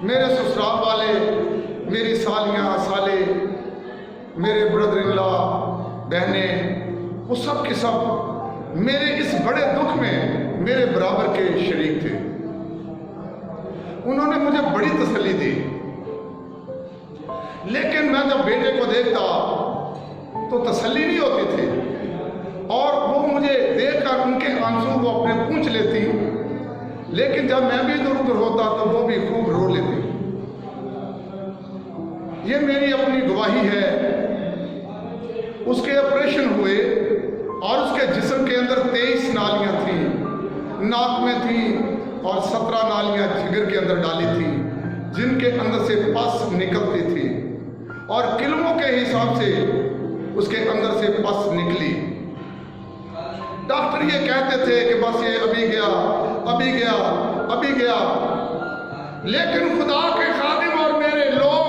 [SPEAKER 1] मेरे ससुराल वाले, मेरी सालियाँ, साले, मेरे ब्रदर इन लॉ, बहनें, वो सब के सब मेरे इस बड़े दुख में मेरे बराबर के शरीक थे। उन्होंने मुझे बड़ी तसल्ली दी। लेकिन मैं जब बेटे को देखता तो तसल्ली नहीं होती थी, और वो मुझे देखकर उनके आंसू वो अपने पूंछ लेती। लेकिन जब मैं भी इधर उधर होता तो वो भी खूब रो लेती। ये मेरी अपनी गवाही है। उसके ऑपरेशन हुए और उसके जिस्म के अंदर 23 नालियां थी, नाक में थी, और 17 नालियां जिगर के अंदर डाली थी, जिनके अंदर से पस निकलती थी, और किलों के हिसाब से उसके अंदर से पस निकली। डॉक्टर ये कहते थे कि बस ये अभी गया, अभी गया, अभी गया। लेकिन खुदा के खादिम और मेरे लोग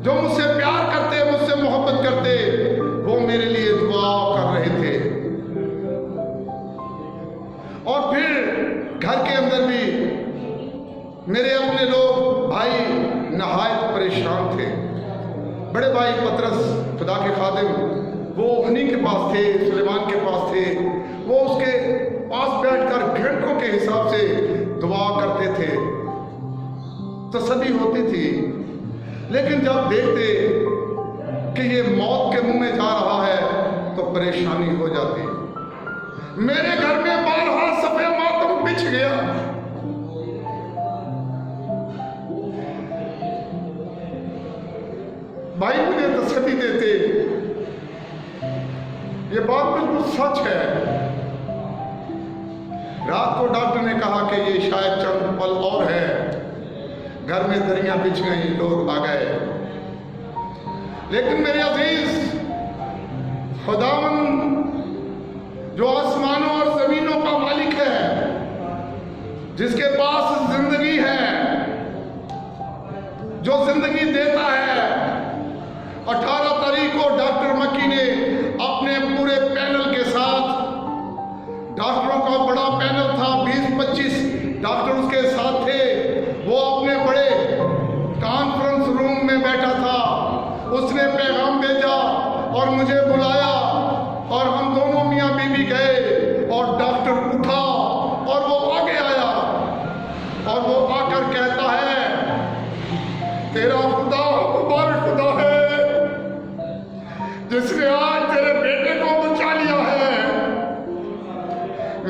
[SPEAKER 1] जो मुझसे प्यार करते, मुझसे मोहब्बत करते, वो मेरे लिए दुआ कर रहे थे। और फिर घर के अंदर भी मेरे अपने लोग, भाई नहायत परेशान थे। बड़े भाई पतरस, खुदा के खादिम, वो हनी के पास थे, सुलेमान के पास थे। वो उसके पास बैठकर घंटों के हिसाब से दुआ करते थे, तसल्ली होती थी। लेकिन जब देखते कि ये मौत के मुंह में जा रहा है तो परेशानी हो जाती। मेरे घर में 12 सफ़े मातम बिछ गया। भाई मुझे तसल्ली देते, ये बात बिल्कुल सच है। रात को डॉक्टर ने कहा कि ये शायद चंद पल और है। घर में दरियां बिछ गई, लोग आ गए। लेकिन मेरे अजीज, खुदावंद जो आसमानों और जमीनों का मालिक है, जिसके पास जिंदगी है, जो जिंदगी देता है। 18 तारीख को डॉक्टर मक्की ने अपने पूरे पैनल के साथ, डॉक्टरों का बड़ा पैनल था, 20-25 डॉक्टर उसके साथ थे। वो अपने बड़े कॉन्फ्रेंस रूम में बैठा था। उसने पैगाम भेजा और मुझे बुलाया, और हम दोनों मियाँ बीवी गए, और डॉक्टर उठा और वो आगे आया, और वो आकर कहता है, तेरा खुदा मुबारक खुदा है जिसने आज तेरे बेटे को बचा लिया है।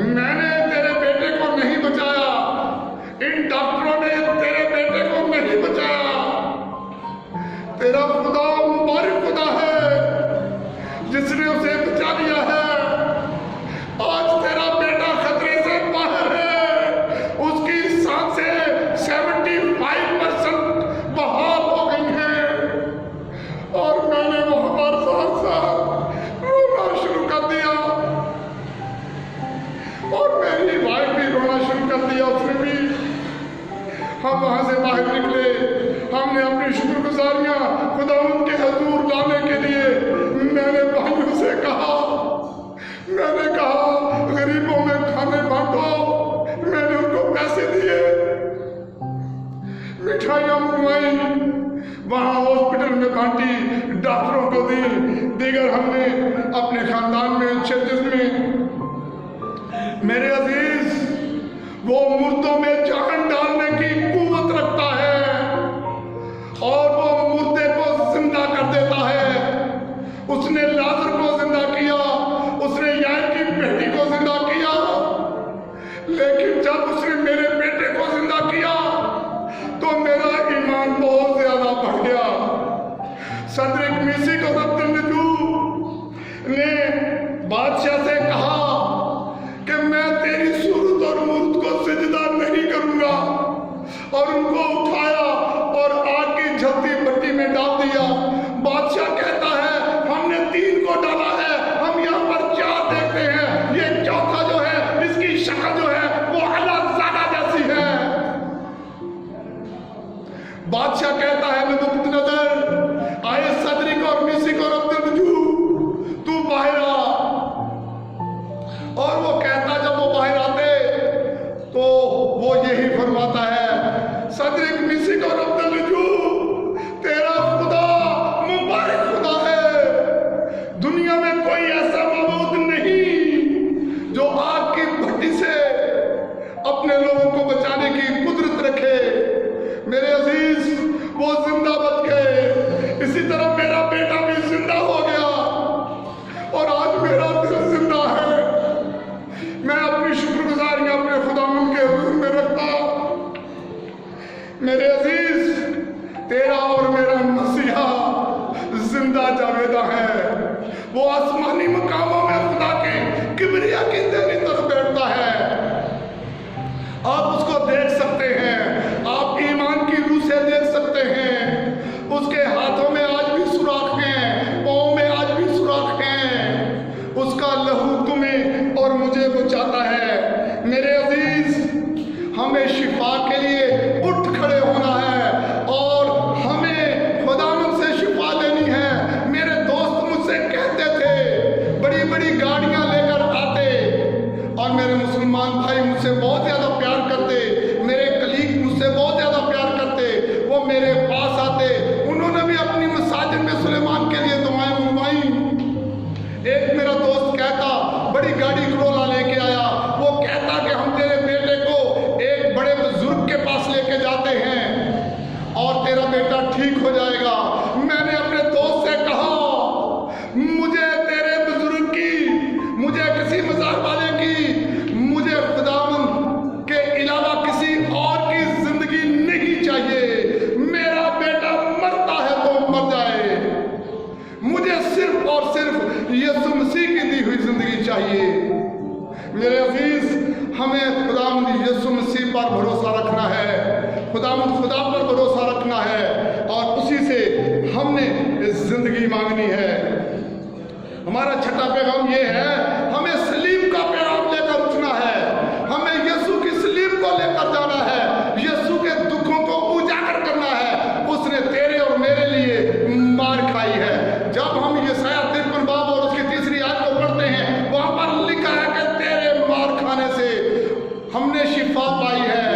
[SPEAKER 1] मैंने तेरे बेटे को नहीं बचाया, इन डॉक्टरों ने तेरे बेटे को नहीं बचाया। तेरा खुदा मुबारक खुदा है जिसने उसे बचा लिया है। आज तेरा बेटा खतरे से बाहर है। उसकी सांसें 75% बहाल हो गई हैं। और मैंने वहां पर रोना शुरू कर दिया, और मेरी वाइफ भी रोना शुरू कर दिया, उसने भी। हम वहां से बाहर निकले। हमने अपनी शुक्रगुजारियां खुदा उनके हजूर लाने के लिए मैंने भाइयों से कहा, मैंने कहा गरीबों में खाने बांटो। मैंने उनको पैसे मिठाइयाँ मंगवाई, वहाँ हॉस्पिटल में बांटी, डॉक्टरों को दी, दीगर हमने अपने खानदान में अच्छे दिन में। मेरे अजीज, वो मुर्दों में जान डालने की कुव्वत रखता है और वो मुर्दे को जिंदा कर देता है। उसने लाजर को जिंदा किया, उसने यार की बेटी को जिंदा किया, लेकिन जब उसने मेरे बेटे को जिंदा किया तो मेरा ईमान बहुत ज्यादा बढ़ गया। सदरिक मिसी को ने बादशाह से कहा कि मैं तेरी सूरत और मूरत को सजदा नहीं करूंगा, और उनको उठाया और आग की जलती भट्टी में डाल दिया। बादशाह कहता है हमने 3 को डाला है, हम यहाँ पर 4 देखते हैं, ये चौथा जो है इसकी शक्ल जो है वो अल्लाह जैसी है। बादशाह कहता है नबूकदनेस्सर, आए सदरिक और मिसिक और अब्दुल वजूद, तू बाहर आ। और वो कहता, जब वो बाहर आते तो वो यही फरमाता है, सदरिक मिसिक और अब्दुल वजूद, तेरा खुदा मुबारक खुदा है। दुनिया में कोई ऐसा माबूद नहीं जो आग की भट्टी से अपने लोगों को बचाने की कुदरत रखे। मेरे अजीज, वो जिंदा बच गए। इसी तरह मेरा बेटा भी जिंदा हो गया और आज मेरा दिल जिंदा है। मैं अपनी शुक्रगुजारियां अपने खुदावंद के हुजूर में रखता। मेरे अजीज, तेरा और मेरा मसीहा जिंदा जावेदा है। वो आसमानी मकामों में खुदा के किबरिया की देवी तरफ बैठता है। आप उसको देख सकते हैं, आप ईमान की रूह से देख सकते हैं। उसके हाथों में आज भी सुराख हैं, पाँव में आज भी सुराख हैं। उसका लहू तुम्हें और मुझे बचाता है। मेरे अजीज, हमें शिफा के लिए उठ खड़े होना है और हमें खुदावंद से शिफा लेनी है। मेरे दोस्त मुझसे कहते थे, बड़ी बड़ी गाड़ियां लेकर आते, और मेरे मुसलमान भाई मुझसे बहुत ज्यादा प्यार करते, मेरे कलीग मुझसे बहुत ज्यादा प्यार करते, वो मेरे पास आते। उन्होंने भी अपनी मसाजिद में सुलेमान के लिए दुआएं मंगवाई। एक मेरा दोस्त कहता, बड़ी गाड़ी क्रोला लेके आया, वो कहता कि हम तेरे बेटे को एक बड़े बुजुर्ग के पास लेके जाते हैं और तेरा बेटा ठीक हो जाएगा। मैंने अपने दोस्त से कहा, मुझे तेरे बुजुर्ग की, मुझे किसी मज़ार वाले की, मुझे खुदावंद के अलावा किसी और की जिंदगी नहीं चाहिए। मेरा बेटा मरता है तो मर जाए, मुझे सिर्फ और सिर्फ यीशु मसीह की दी हुई जिंदगी चाहिए। मेरे अजीज, हमें खुदावंद यीशु मसीह पर भरोसा रखना है, खुदावंद खुदा पर भरोसा रखना है और उसी से हमने जिंदगी मांगनी है। हमारा छठा पैगाम ये है, हमें सलीब का पैगाम लेकर उठना है। हमें यीशु की सलीब को लेकर जाना है, यीशु के दुखों को उजागर करना है। उसने तेरे और मेरे लिए मार खाई है। जब हम यशायाह 53 बाब और उसकी 3री आयत को पढ़ते हैं, वहां पर लिखा है कि तेरे मार खाने से हमने शिफा पाई है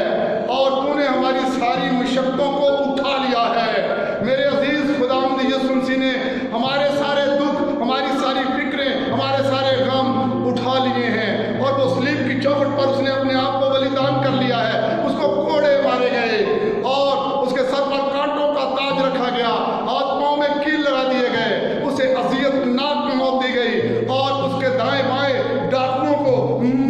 [SPEAKER 1] और तूने हमारी सारी मुशक्कों को उठा लिया है। मेरे अजीज, खुदावंद यीशु मसीह ने हमारे सारे दुख, हमारी सारी फिक्रें, हमारे सारे गम उठा लिए हैं और वो सलीब की चौखट पर उसने अपने आप को बलिदान कर लिया है। उसको कोड़े मारे गए और उसके सर पर कांटों का ताज रखा गया, हाथों में कील लगा दिए गए, उसे अज़ियतनाक मौत दी गई और उसके दाएं बाएं डाकुओं को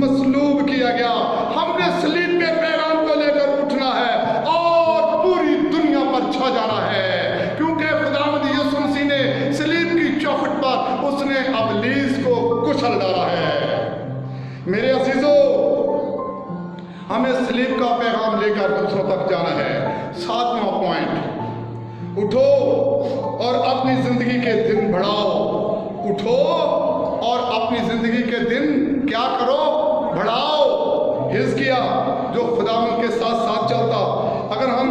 [SPEAKER 1] मसलूब किया गया। हमने सलीब के पैगाम को लेकर उठना है और पूरी दुनिया पर छा जाना है, क्योंकि खुदावंद यीशु मसीह ने सलीब की चौखट पर उसने इब्लीस को कुचल डाला है। मेरे अजीजों, हमें सलीब का पैगाम लेकर दूसरों तक जाना है। 7वां पॉइंट, उठो और अपनी जिंदगी के दिन बढ़ाओ। उठो और अपनी जिंदगी के दिन क्या करो, बढ़ाओ। हिजकिया जो खुदावंद के साथ साथ चलता, अगर हम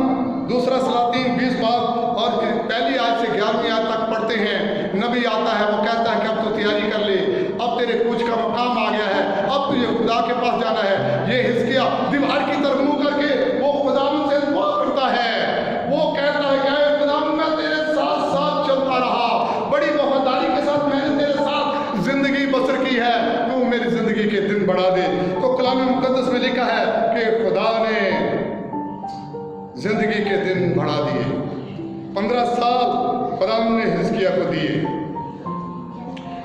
[SPEAKER 1] 2 सलातीन 20 बाब और पहली आयत से 11वीं आयत तक पढ़ते हैं, नबी आता है, वो कहता है कि अब तो तैयारी कर ले, अब तेरे कूच का मकाम आ गया है, अब तुझे खुदा के पास जाना है। ये हिजकिया दीवार की तरफ मुंह करके वो खुदावंद से दुआ करता है تو کلام مقدس میں لکھا ہے کہ خدا نے زندگی کے دن بڑھا دیے. 15 سال خدا نے حزقیہ کو دیے.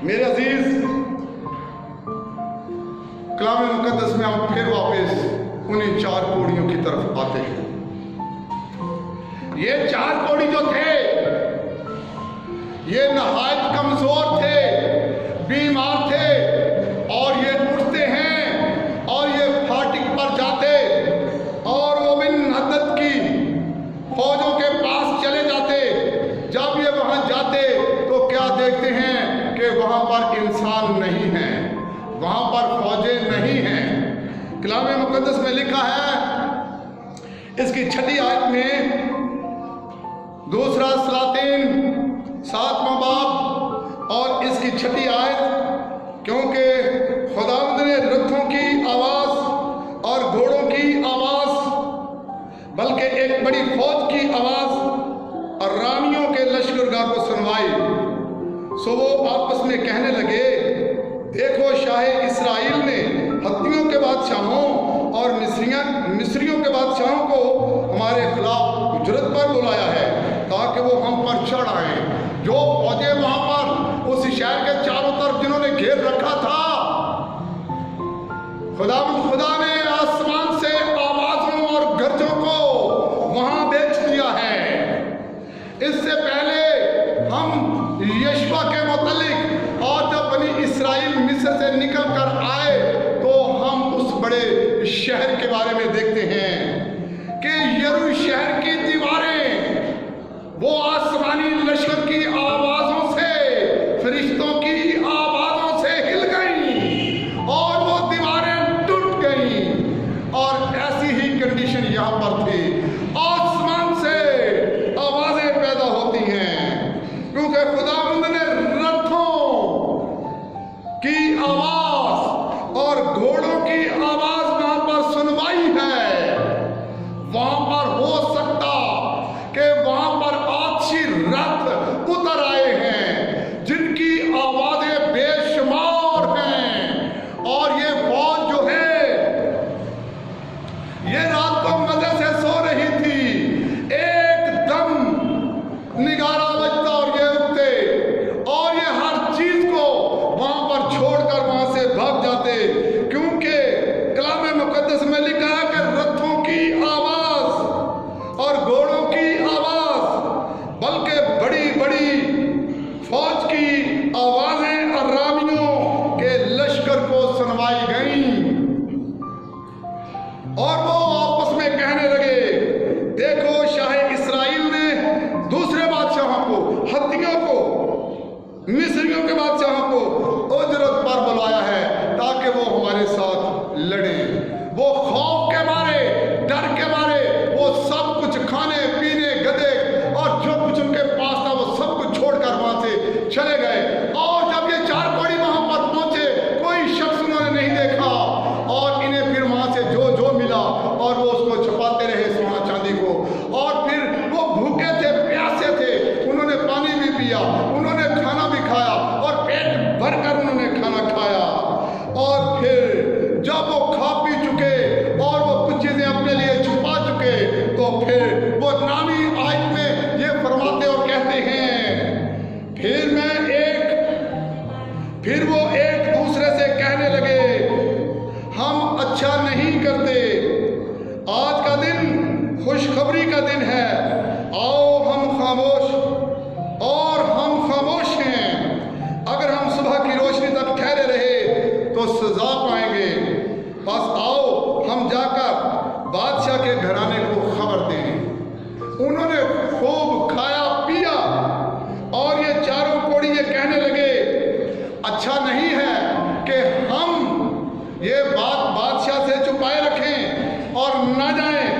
[SPEAKER 1] میرے عزیز، کلام مقدس میں ہم پھر واپس انہیں 4 کوڑیوں کی طرف آتے ہیں. یہ 4 کوڑی جو تھے یہ نہایت کمزور تھے، بیمار تھے، اور یہ اٹھتے ہیں اور یہ پھاٹک پر جاتے اور وہ بن عدد کی فوجوں کے پاس چلے جاتے. جب یہ وہاں جاتے تو کیا دیکھتے ہیں کہ وہاں پر انسان نہیں ہیں، وہاں پر فوجیں نہیں ہیں. کلام مقدس میں لکھا ہے اس کی 6 آیت میں، دوسرا سلاطین 7واں باب اور اس کی 6 آیت، کیونکہ خداوند نے رتھوں کی آواز اور گھوڑوں کی آواز بلکہ ایک بڑی فوج کی آواز اور رانیوں کے لشکرگاہ کو سنوائی. سو وہ آپس میں کہنے لگے، دیکھو شاہ اسرائیل نے ہتھیوں کے بادشاہوں اور مصریوں کے بادشاہوں کو ہمارے خلاف اجرت پر بلایا ہے تاکہ وہ ہم پر چڑھ آئیں. جو فوجیں وہاں پر اس شہر کے چاروں طرف جنہوں نے گھیر رکھا تھا، خدا نے آسمان سے آوازوں اور گرجوں کو وہاں بیچ دیا ہے. اس سے پہلے ہم یشوع کے متعلق اور جب بنی اسرائیل مصر سے نکل کر آئے تو ہم اس بڑے شہر کے بارے میں دیکھتے ہیں کہ یرو شہر کی دیواریں وہ آسمانی لشکر کی آوازوں سے، فرشتوں کی آوازوں سے ہل گئیں اور وہ دیواریں ٹوٹ گئیں. اور ایسی ہی کنڈیشن یہاں پر تھی. آسمان سے آوازیں پیدا ہوتی ہیں کیونکہ خداوند نے رتھوں کی آواز اور گھوڑوں کی آواز وہاں پر سنوائی ہے. وہاں پر ہو سکتا کہ وہاں پر آتشی رتھ اتر آئے ہیں جن کی آوازیں بے شمار ہیں، اور یہ فوج جو ہے یہ رات کو مزے سے سو رہی تھی. ایک دم نگارا بجتا اور یہ اٹھتے اور یہ ہر چیز کو وہاں پر چھوڑ کر وہاں سے بھاگ جاتے، کیونکہ کلام مقدس میں لکھا ہے کہ رتھوں کی آواز اور گھوڑوں کی آواز بلکہ بڑی بڑی فوج کی آوازیں ارامیوں کے لشکر کو سنوائی گئیں. اور وہ آپس میں کہنے لگے، دیکھو شاہ اسرائیل نے دوسرے بادشاہوں کو، ہتھیوں کو، مصریوں کے بادشاہوں کو اجرت پر بلایا ہے تاکہ وہ ہمارے ساتھ لڑیں. وہ خوف کے مارے، ڈر کے مارے، وہ سب کچھ کھانے پینے، گدے اور جو کچھ ان کے پاس تھا وہ سب کچھ چھوڑ کر وہاں سے چلے گئے. اور جب یہ 4 کوڑی وہاں پر پہنچے کوئی شخص انہوں نے نہیں دیکھا، اور انہیں پھر وہاں سے جو ملا اور وہ اس کو چھپاتے رہے سونا چاندی کو. اور پھر وہ بھوکے تھے، پیاسے تھے، انہوں نے پانی بھی پیا، انہوں نے کھانا بھی کھایا اور پیٹ بھر کر انہوں نے کھانا کھایا. اور پھر جب وہ کھا پی چکے اور وہ کچھ چیزیں اپنے لیے چھپا چکے تو پھر وہ نامی آیت میں یہ فرماتے اور کہتے ہیں، پھر وہ ایک دوسرے سے کہنے لگے، ہم اچھا نہیں کرتے، آج کا دن خوشخبری کا دن ہے، آؤ ہم خاموش ہیں. اگر ہم صبح کی روشنی تک ٹھہرے رہے تو سزا پائیں گے. بس آؤ ہم جا کر بادشاہ کے گھرانے کو خبر دیں. انہوں نے خوب کھایا پیا اور یہ 4 کوڑی یہ کہنے لگے، اچھا نہیں ہے کہ ہم یہ بات بادشاہ سے چھپائے رکھیں اور نہ جائیں.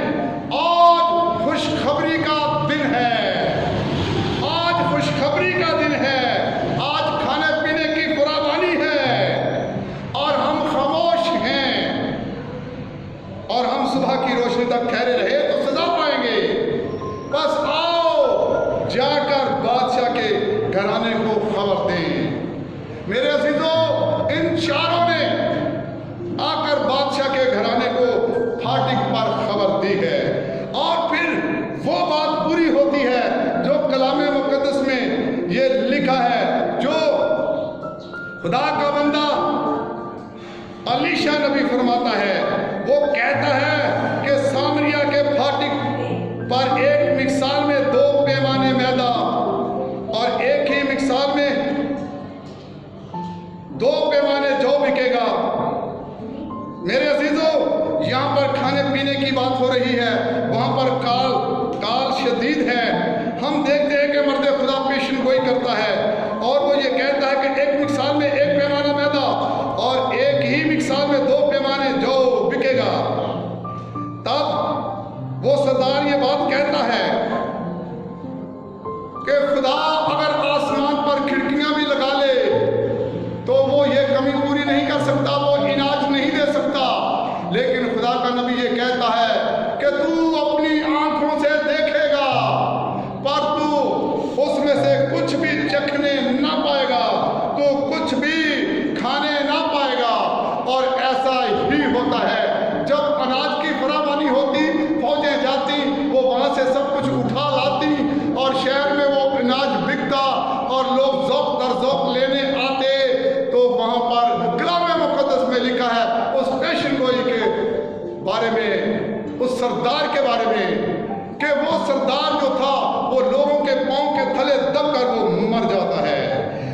[SPEAKER 1] آج خوشخبری کا دن ہے، آج خوشخبری کا دن ہے، آج کھانے پینے کی فراوانی ہے اور ہم خاموش ہیں اور ہم صبح کی روشنی تک ٹھہرے رہے تو سزا پائیں گے. بس آؤ جا کر بادشاہ کے گھرانے کو خبر دیں. میرے عزیزوں، ان 4 نے آ کر अलीशा नबी फरमाता है, वो कहता है कि सामरिया के फाटक पर एक मिक्साल में 2 पैमाने मैदा और एक ही मिक्साल में 2 पैमाने जौ बिकेगा। मेरे अजीजों, यहाँ पर खाने पीने की बात हो रही है, वहाँ पर काल शदीद है। हम देखते हैं कि मर्द खुदा पेशन गोई करता है और वो ये कहता है कि एक मिक्साल में 1 पैमाना मैदा और एक ही मिक्साल में 2 पैमाने जौ बिकेगा। तब वो सरदार ये बात कहता है कि खुदा अगर आसमान पर खिड़कियां भी लगा ले तो वो ये कमी पूरी नहीं कर सकता, वो इनाज नहीं दे सकता। लेकिन खुदा का नबी ये कहता है कि तू अपनी आंखों से देखेगा पर तू उसमें से कुछ भी चखने ना पाएगा, तू कुछ भी खाने ना पाएगा। और ऐसा ही होता है, जब अनाज की फरावानी होती, फौजें जाती, वो वहाँ से सब कुछ उठा लाती और शहर में वो अनाज बिकता और लोग ज़ौक़ दर ज़ौक़ लेने आते, तो वहाँ पर कलाम मुक़द्दस में लिखा है उस पेशन गोई के बारे में, उस सरदार के बारे में, कि वो सरदार जो था वो लोगों के पाँव के थले दबकर वो मर जाता है।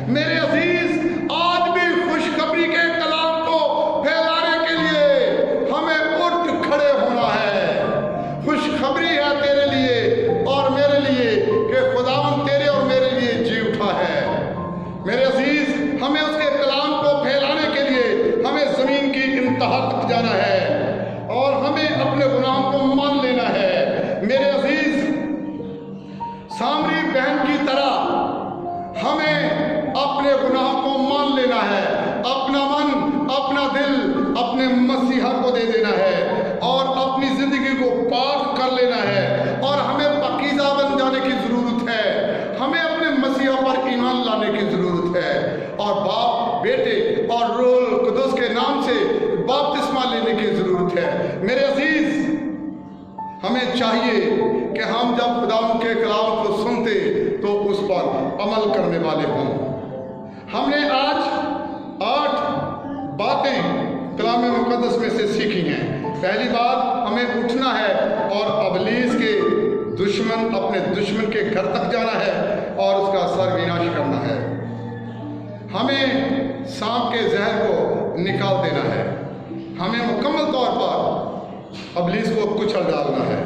[SPEAKER 1] मेरे अजीज, आज भी खुशखबरी के कलाम को फैलाने के लिए हमें उठ खड़े होना है। खुशखबरी है तेरे लिए और मेरे लिए कि खुदावंद तेरे और मेरे लिए जी उठा है। मेरे अजीज, हमें उसके कलाम को फैलाने के लिए हमें ज़मीन की इंतहा तक जाना है और हमें अपने गुनाहों को मान लेना है। मेरे अजीज, सामरी बहन की तरह हमें अपने गुनाहों को मान लेना है, अपना मन, अपना दिल अपने मसीहा को दे देना है और अपनी जिंदगी को पाक कर लेना है। और हमें पाकीज़ा बन जाने की ज़रूरत है, हमें अपने मसीहा पर ईमान लाने की ज़रूरत है और बाप, बेटे और रूह कुदुस के नाम से बपतिस्मा लेने की ज़रूरत है। मेरे अजीज, हमें चाहिए कि हम जब खुदा के कलाम को सुनते तो उस पर अमल करने वाले हों। हमने आज 8 बातें कलाम मुक़द्दस में से सीखी हैं। पहली बात, हमें उठना है और इब्लीस के दुश्मन, अपने दुश्मन के घर तक जाना है और उसका सर्वनाश करना है। हमें सांप के जहर को निकाल देना है, हमें मुकम्मल तौर पर इब्लीस को कुचल डालना है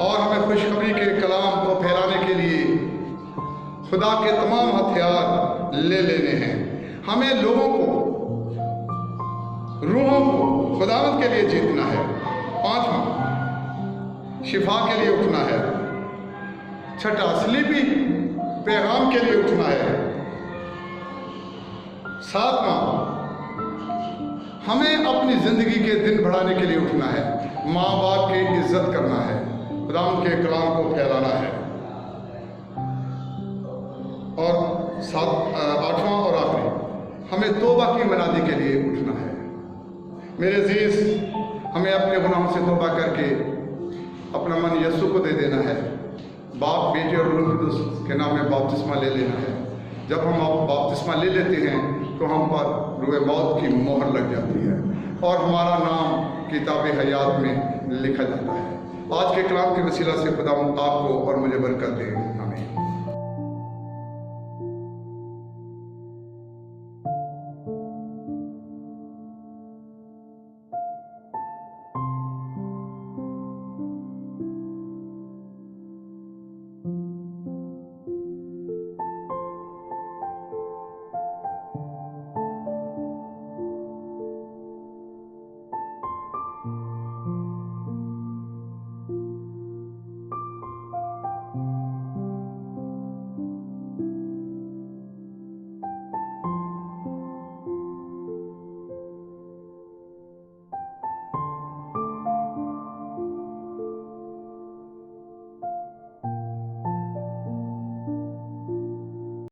[SPEAKER 1] और हमें खुशखबरी के कलाम को फैलाने के लिए खुदा के तमाम हथियार ले लेने हैं। हमें लोगों को, रूहों को खुदावंद के लिए जीतना है। 5वां, शिफा के लिए उठना है। 6ठा, सलीबी पैगाम के लिए उठना है। 7वां, हमें अपनी ज़िंदगी के दिन बढ़ाने के लिए उठना है, माँ बाप की इज्जत करना है, खुदावंद के कलाम को फैलाना है। और 8वां और आखिरी, हमें तौबा की मनादी के लिए उठना है। मेरे अजीज, हमें अपने गुनाहों से तौबा करके अपना मन यीशु को दे देना है। बाप, बेटे और रूह कुदुस के नाम में बपतिस्मा ले लेना है। जब हम बपतिस्मा ले लेते हैं तो हम पर रूह मौत की मोहर लग जाती है और हमारा नाम किताब हयात में लिखा जाता है। आज के कलाम के वसीला से खुदा आपको और मुझे बरकत दे।